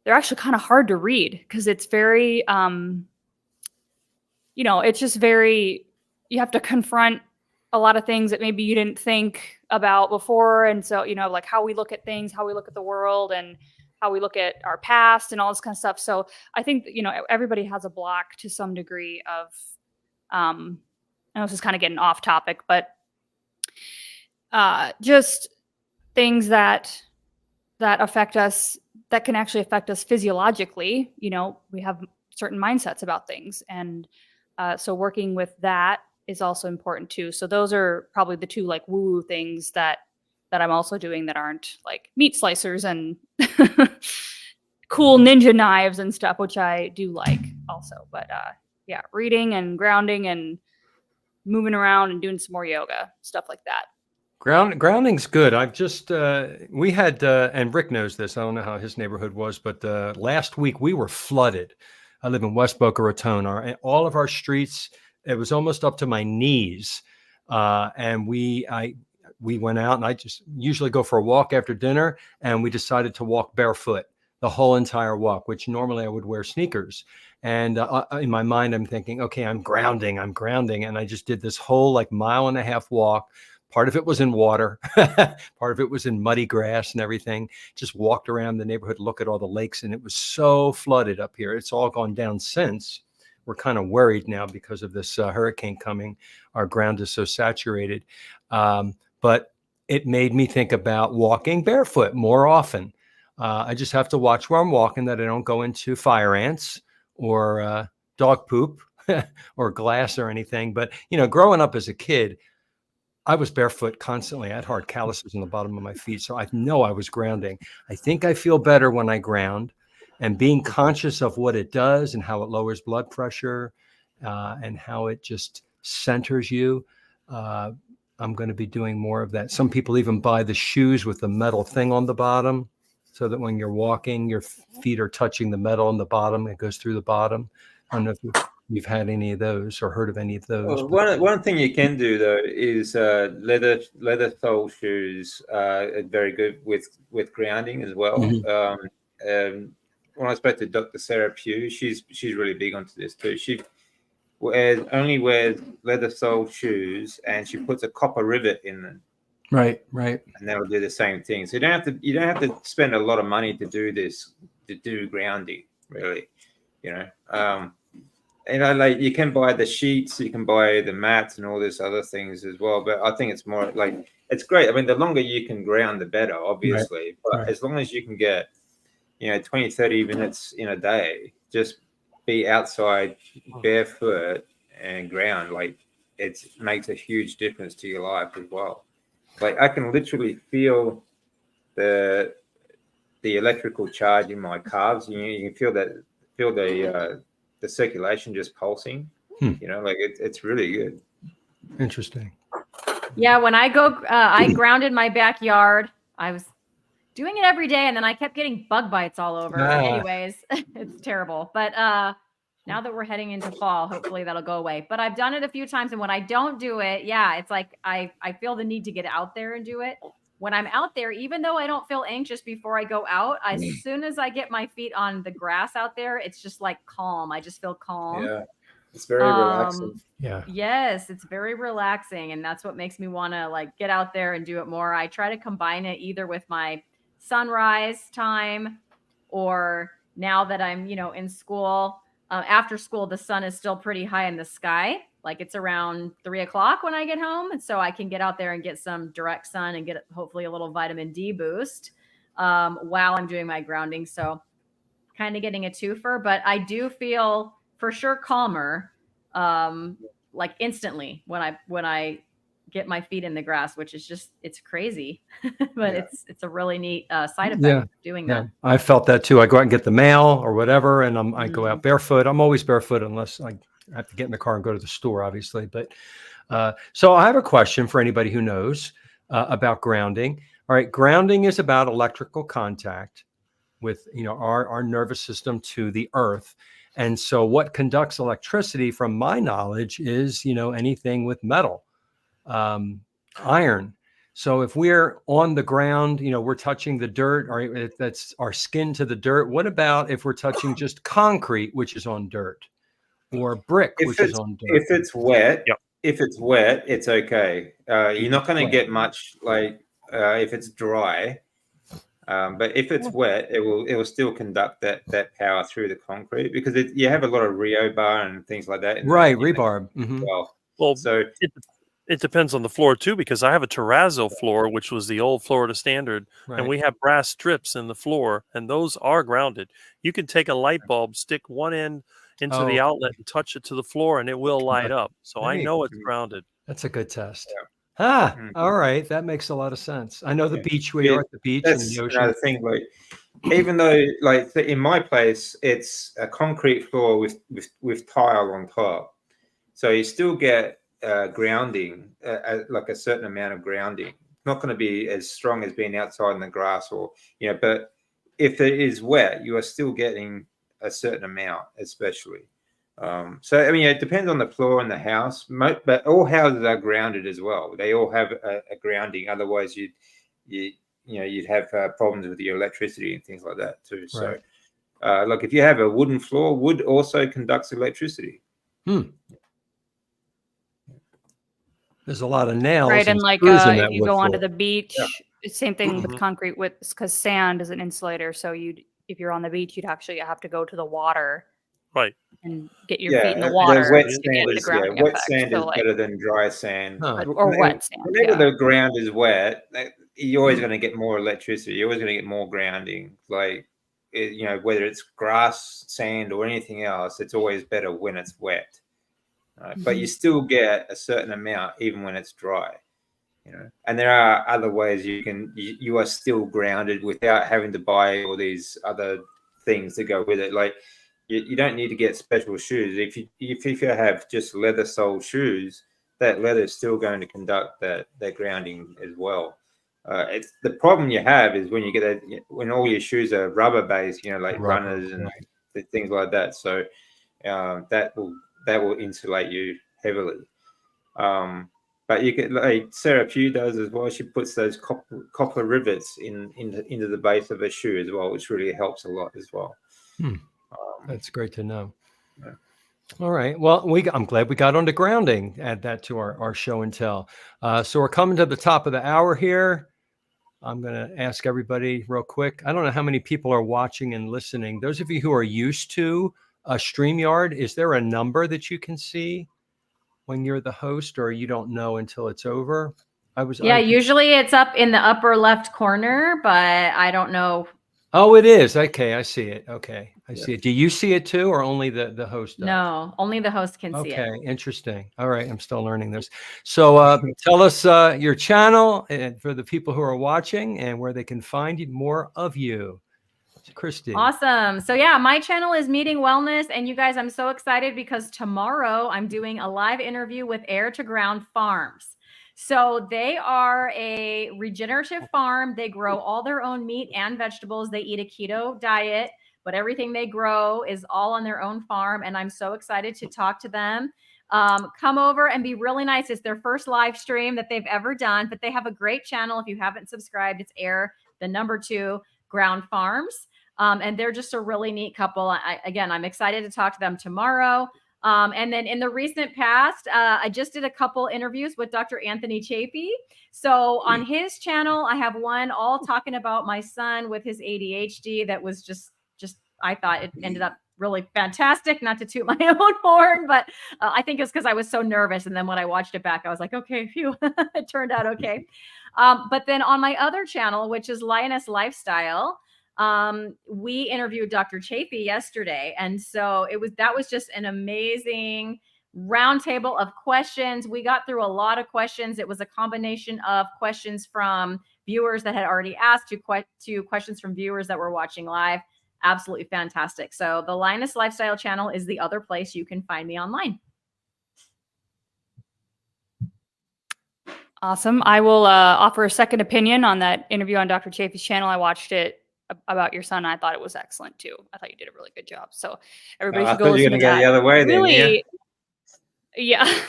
they're actually kind of hard to read, because it's very, it's just very, you have to confront a lot of things that maybe you didn't think about before. And so, like how we look at things, how we look at the world, and how we look at our past and all this kind of stuff. So I think, everybody has a block to some degree of, I know this is kind of getting off topic, but just things that affect us, that can actually affect us physiologically. We have certain mindsets about things. And so working with that is also important too. So those are probably the two like woo things that I'm also doing that aren't like meat slicers and cool ninja knives and stuff, which I do like also. But yeah, reading and grounding and moving around and doing some more yoga, stuff like that. Grounding's good. I've just we had and Rick knows this. I don't know how his neighborhood was, but last week we were flooded. I live in West Boca Raton. All of our streets, it was almost up to my knees, and we went out, and I just usually go for a walk after dinner, and we decided to walk barefoot the whole entire walk, which normally I would wear sneakers. And in my mind, I'm thinking, okay, I'm grounding, and I just did this whole like 1.5 mile walk. Part of it was in water. Part of it was in muddy grass and everything. Just walked around the neighborhood, look at all the lakes, and it was so flooded up here. It's all gone down since. We're kind of worried now because of this hurricane coming. Our ground is so saturated. But it made me think about walking barefoot more often. I just have to watch where I'm walking, that I don't go into fire ants or dog poop or glass or anything. But, growing up as a kid, I was barefoot constantly. I had hard calluses on the bottom of my feet. So I know I was grounding. I think I feel better when I ground, and being conscious of what it does and how it lowers blood pressure and how it just centers you. I'm going to be doing more of that. Some people even buy the shoes with the metal thing on the bottom so that when you're walking, your feet are touching the metal on the bottom. It goes through the bottom. I don't know if you've had any of those or heard of any of those. Well, one thing you can do though is leather sole shoes are very good with grounding as well. Mm-hmm. When I spoke to Dr. Sarah Pugh, she's really big onto this too. She only wears leather sole shoes, and she puts a copper rivet in them. Right. And that'll do the same thing. So you don't have to spend a lot of money to do this, to do grounding, really. Like you can buy the sheets, you can buy the mats and all this other things as well. But I think it's more like, it's great. I mean, the longer you can ground, the better, obviously. Right. But as long as you can get, 20, 30 minutes in a day, just be outside barefoot and ground, like it makes a huge difference to your life as well. Like I can literally feel the electrical charge in my calves. You can feel the circulation just pulsing. Like it's really good. Interesting. Yeah, when I go, I grounded my backyard. I was doing it every day, and then I kept getting bug bites all over. Anyways, it's terrible. But now that we're heading into fall, hopefully that'll go away. But I've done it a few times, and when I don't do it, it's like I feel the need to get out there and do it. When I'm out there, even though I don't feel anxious before I go out, as soon as I get my feet on the grass out there, it's just like calm. I just feel calm. Yeah, it's very relaxing. Yeah. Yes, it's very relaxing, and that's what makes me want to like get out there and do it more. I try to combine it either with my sunrise time, or now that I'm, in school, after school, the sun is still pretty high in the sky. Like it's around 3 o'clock when I get home. And so I can get out there and get some direct sun and get hopefully a little vitamin D boost while I'm doing my grounding. So kind of getting a twofer, but I do feel for sure calmer, like instantly when I get my feet in the grass, which is just, it's crazy, but it's a really neat side effect of doing that. I felt that too. I go out and get the mail or whatever, and I go out barefoot. I'm always barefoot unless I have to get in the car and go to the store, obviously. But so I have a question for anybody who knows about grounding. All right. Grounding is about electrical contact with, our nervous system to the earth. And so what conducts electricity, from my knowledge, is, anything with metal. Iron. So if we're on the ground, we're touching the dirt, or that's our skin to the dirt. What about if we're touching just concrete, which is on dirt, or brick, which is on dirt? If it's wet, it's okay. You're not going to get much if it's dry. But if it's wet, it will still conduct that power through the concrete, because you have a lot of rebar and things like that. Rebar. Well, so it depends on the floor too, because I have a terrazzo floor, which was the old Florida standard, and we have brass strips in the floor, and those are grounded. You can take a light bulb, stick one end into the outlet and touch it to the floor, and it will light up. So I know it's grounded. That's a good test. Yeah. Ah, Mhm. all right. That makes a lot of sense. I know the Yeah. beach, we are at the beach and That's the ocean. another thing. Like, even though, like, in my place, it's a concrete floor with tile on top, so you still get grounding, like a certain amount of grounding. Not going to be as strong as being outside in the grass, or but if it is wet, you are still getting a certain amount, especially. So I mean, it depends on the floor in the house, but all houses are grounded as well. They all have a grounding. Otherwise, you'd have problems with your electricity and things like that too. So, Right. like if you have a wooden floor, wood also conducts electricity. There's a lot of nails Right, and and like screws in if that you wood go onto floor. the beach, same thing with concrete, with because sand is an insulator. So if you're on the beach, you'd actually have to go to the water, Right. and get your feet in the The water wet to sand get the is grounding wet effect. sand So is like, better than dry sand. Huh. or wet sand. Whenever Yeah. the ground is wet, you're always going to get more electricity. You're always going to get more grounding. Like, whether it's grass, sand, or anything else, it's always better when it's wet. But you still get a certain amount even when it's dry. And there are other ways you are still grounded without having to buy all these other things to go with it. Like, you don't need to get special shoes. If you have just leather sole shoes, that leather is still going to conduct that grounding as well. It's the problem you have is when you get when all your shoes are rubber based, like Rubber, runners and things like that. So that will insulate you heavily. But you can, like Sarah Pugh does as well. She puts those copper rivets into the base of her shoe as well, which really helps a lot as well. That's great to know. Yeah. All right. Well, I'm glad we got on to grounding. Add that to our show and tell. So we're coming to the top of the hour here. I'm going to ask everybody real quick. I don't know how many people are watching and listening. Those of you who are used to a StreamYard, is there a number that you can see when you're the host, or you don't know until it's over? Usually it's up in the upper left corner, but I don't know. Oh, it is. Okay, I see it. Okay, I see it. Do you see it too, or only the host does? No, only the host can see it. Okay, interesting. All right, I'm still learning this. So tell us your channel and for the people who are watching, and where they can find more of you. Christy. Awesome. So yeah, my channel is Meeting Wellness, and you guys, I'm so excited because tomorrow I'm doing a live interview with Air to Ground Farms. So they are a regenerative farm. They grow all their own meat and vegetables. They eat a keto diet, but everything they grow is all on their own farm. And I'm so excited to talk to them. Come over and be really nice. It's their first live stream that they've ever done, but they have a great channel. If you haven't subscribed, it's Air, the number 2 Ground Farms. And they're just a really neat couple. I'm excited to talk to them tomorrow. And then in the recent past, I just did a couple interviews with Dr. Anthony Chapey. So on his channel, I have one all talking about my son with his ADHD. That was just I thought it ended up really fantastic. Not to toot my own horn, but I think it's because I was so nervous. And then when I watched it back, I was like, okay, phew, it turned out okay. But then on my other channel, which is Lioness Lifestyle, we interviewed Dr. Chapey yesterday. And so that was just an amazing roundtable of questions. We got through a lot of questions. It was a combination of questions from viewers that had already asked to questions from viewers that were watching live. Absolutely fantastic. So the Lioness Lifestyle channel is the other place you can find me online. Awesome. I will offer a second opinion on that interview on Dr. Chapey's channel. I watched it about your son. I thought it was excellent too. I thought you did a really good job. So everybody should go listen to that. The other way really, then, yeah.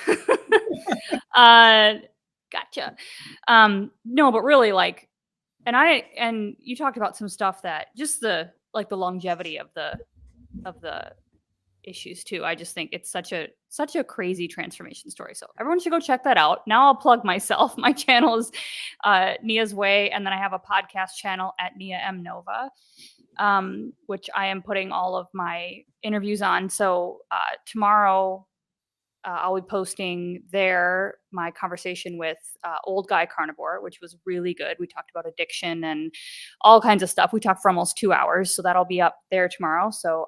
Gotcha. No, but really, like, and you talked about some stuff that just the longevity of the issues too. I just think it's such a crazy transformation story. So everyone should go check that out. Now I'll plug myself. My channel is Nia's Way, and then I have a podcast channel at Nia M Nova, which I am putting all of my interviews on. So tomorrow I'll be posting there my conversation with Old Guy Carnivore, which was really good. We talked about addiction and all kinds of stuff. We talked for almost 2 hours, so that'll be up there tomorrow. So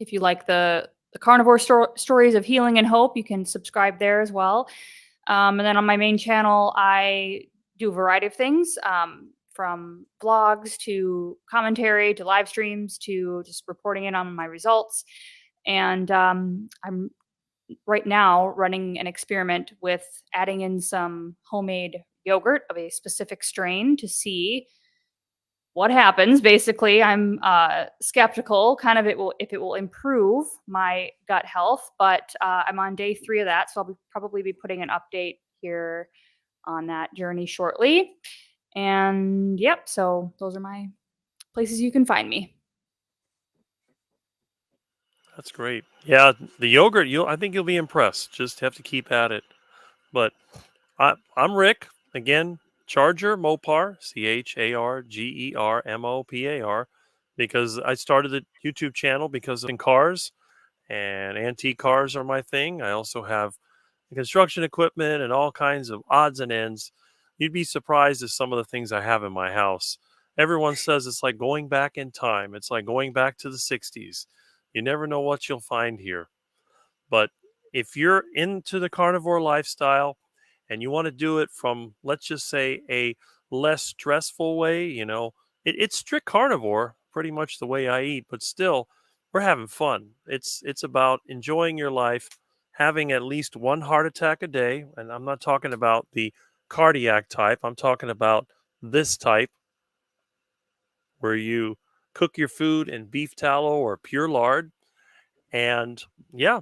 If you like the carnivore stories of healing and hope, you can subscribe there as well. And then on my main channel, I do a variety of things, from vlogs to commentary to live streams to just reporting in on my results. And I'm right now running an experiment with adding in some homemade yogurt of a specific strain to see what happens. Basically, I'm skeptical kind of if it will improve my gut health, but I'm on day 3 of that, so I'll probably be putting an update here on that journey shortly. And yep, so those are my places you can find me. That's great. Yeah, the yogurt, I think you'll be impressed. Just have to keep at it. But I'm Rick again. Charger Mopar, ChargerMopar, because I started the YouTube channel because of cars, and antique cars are my thing. I also have construction equipment and all kinds of odds and ends. You'd be surprised at some of the things I have in my house. Everyone says it's like going back in time. It's like going back to the 60s. You never know what you'll find here. But if you're into the carnivore lifestyle and you want to do it from, let's just say, a less stressful way, it's strict carnivore, pretty much the way I eat, but still, we're having fun. It's about enjoying your life, having at least one heart attack a day. And I'm not talking about the cardiac type. I'm talking about this type where you cook your food in beef tallow or pure lard. And yeah,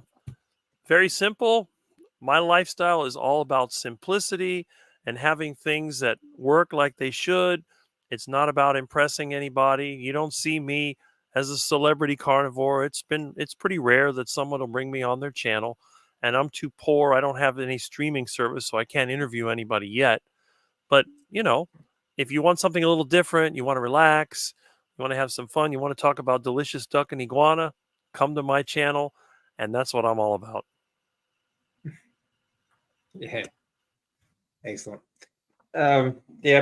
very simple. My lifestyle is all about simplicity and having things that work like they should. It's not about impressing anybody. You don't see me as a celebrity carnivore. It's pretty rare that someone will bring me on their channel, and I'm too poor. I don't have any streaming service, so I can't interview anybody yet. But, if you want something a little different, you want to relax, you want to have some fun, you want to talk about delicious duck and iguana, come to my channel, and that's what I'm all about. Yeah, excellent. Yeah,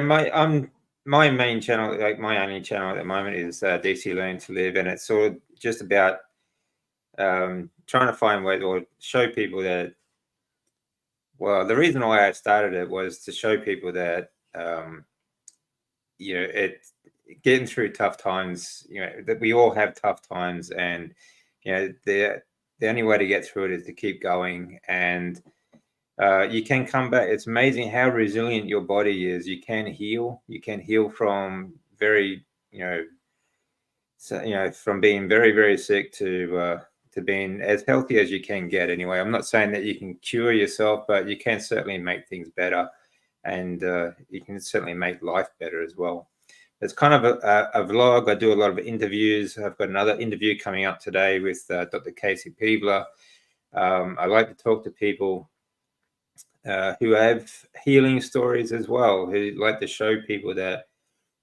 my main channel, like my only channel at the moment, is DC Learn to Live, and it's sort of just about trying to find ways or show people that. Well, the reason why I started it was to show people that it getting through tough times. That we all have tough times, and the only way to get through it is to keep going, and you can come back. It's amazing how resilient your body is. You can heal. You can heal from very, from being very, very sick to being as healthy as you can get. Anyway, I'm not saying that you can cure yourself, but you can certainly make things better, and you can certainly make life better as well. It's kind of a vlog. I do a lot of interviews. I've got another interview coming up today with Dr. Casey Peebler. I like to talk to people who have healing stories as well, who like to show people that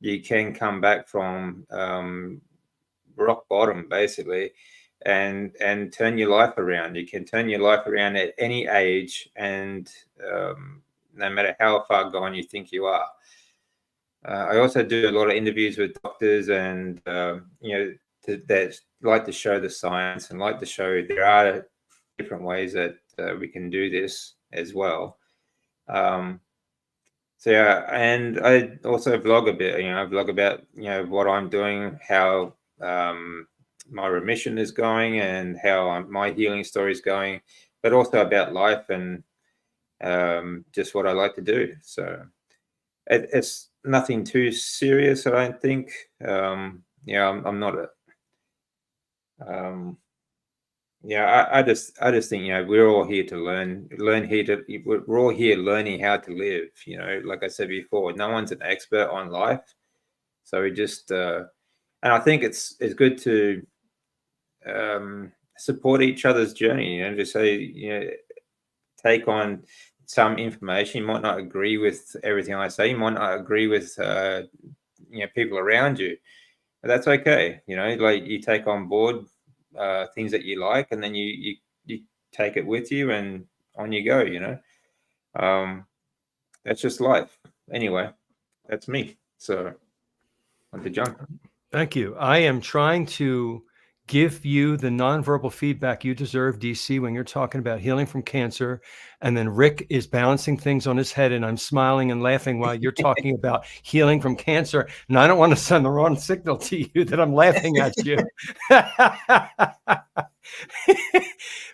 you can come back from rock bottom, basically, and turn your life around. You can turn your life around at any age, and no matter how far gone you think you are. I also do a lot of interviews with doctors, and that like to show the science and like to show there are different ways that we can do this as well. So yeah, and I also vlog a bit. I vlog about what I'm doing, how my remission is going, and how my healing story is going, but also about life and just what I like to do. So it's nothing too serious, I don't think. I'm not a. I just think we're all here to learn we're all here learning how to live. Like I said before, no one's an expert on life, so we just and I think it's good to support each other's journey. To say take on some information. You might not agree with everything I say. You might not agree with people around you, but that's okay. Like you take on board things that you like, and then you take it with you, and on you go. That's just life. Anyway, that's me. So on to John. Thank you. I am trying to give you the nonverbal feedback you deserve, DC, when you're talking about healing from cancer. And then Rick is balancing things on his head, and I'm smiling and laughing while you're talking about healing from cancer. And I don't want to send the wrong signal to you that I'm laughing at you.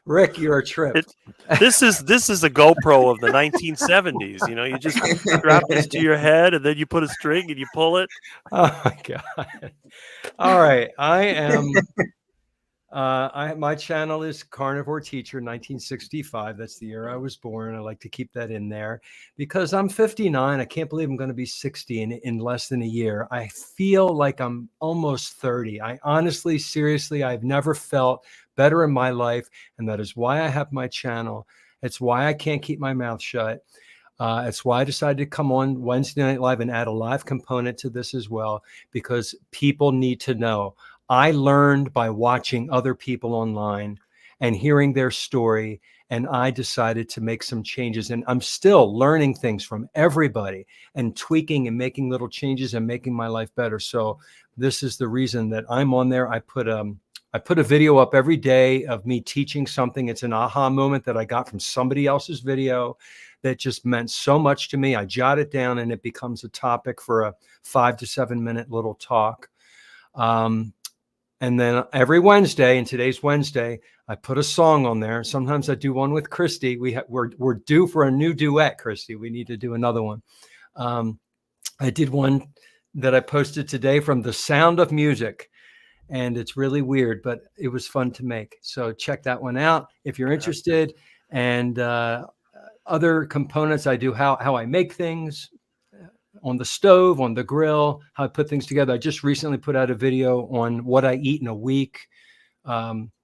Rick, you're a trip. This is a GoPro of the 1970s. You know, you just strap this to your head, and then you put a string and you pull it. Oh my God. All right. I am my channel is Carnivore Teacher 1965. That's the year I was born. I like to keep that in there because I'm 59. I can't believe I'm going to be 60 in less than a year. I feel like I'm almost 30. I honestly, seriously, I've never felt better in my life. And that is why I have my channel. It's why I can't keep my mouth shut. It's why I decided to come on Wednesday Night Live and add a live component to this as well, because people need to know. I learned by watching other people online and hearing their story, and I decided to make some changes. And I'm still learning things from everybody and tweaking and making little changes and making my life better. So this is the reason that I'm on there. I put a video up every day of me teaching something. It's an aha moment that I got from somebody else's video that just meant so much to me. I jot it down and it becomes a topic for a 5 to 7 minute little talk. And then every Wednesday, and today's Wednesday, I put a song on there. Sometimes I do one with Christy. We're due for a new duet, Christy. We need to do another one. I did one that I posted today from The Sound of Music, and it's really weird, but it was fun to make. So check that one out if you're interested. And other components, I do how I make things on the stove, on the grill, how I put things together. I just recently put out a video on what I eat in a week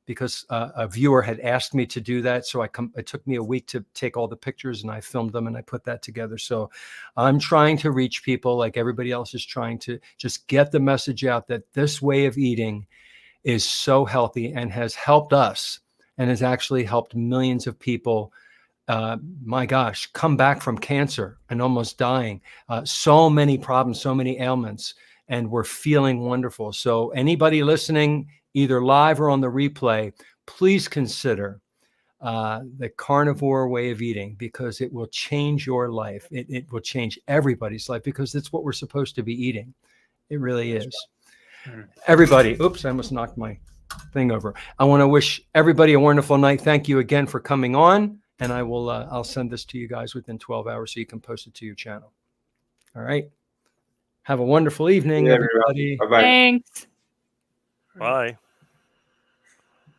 because a viewer had asked me to do that. So it took me a week to take all the pictures, and I filmed them and I put that together. So I'm trying to reach people like everybody else is trying to just get the message out that this way of eating is so healthy and has helped us and has actually helped millions of people. My gosh, come back from cancer and almost dying. So many problems, so many ailments, and we're feeling wonderful. So anybody listening, either live or on the replay, please consider the carnivore way of eating, because it will change your life. It will change everybody's life, because it's what we're supposed to be eating. It really is. Everybody, oops, I almost knocked my thing over. I want to wish everybody a wonderful night. Thank you again for coming on. And I will, I'll send this to you guys within 12 hours so you can post it to your channel. All right. Have a wonderful evening, everybody. Bye-bye. Thanks. Bye.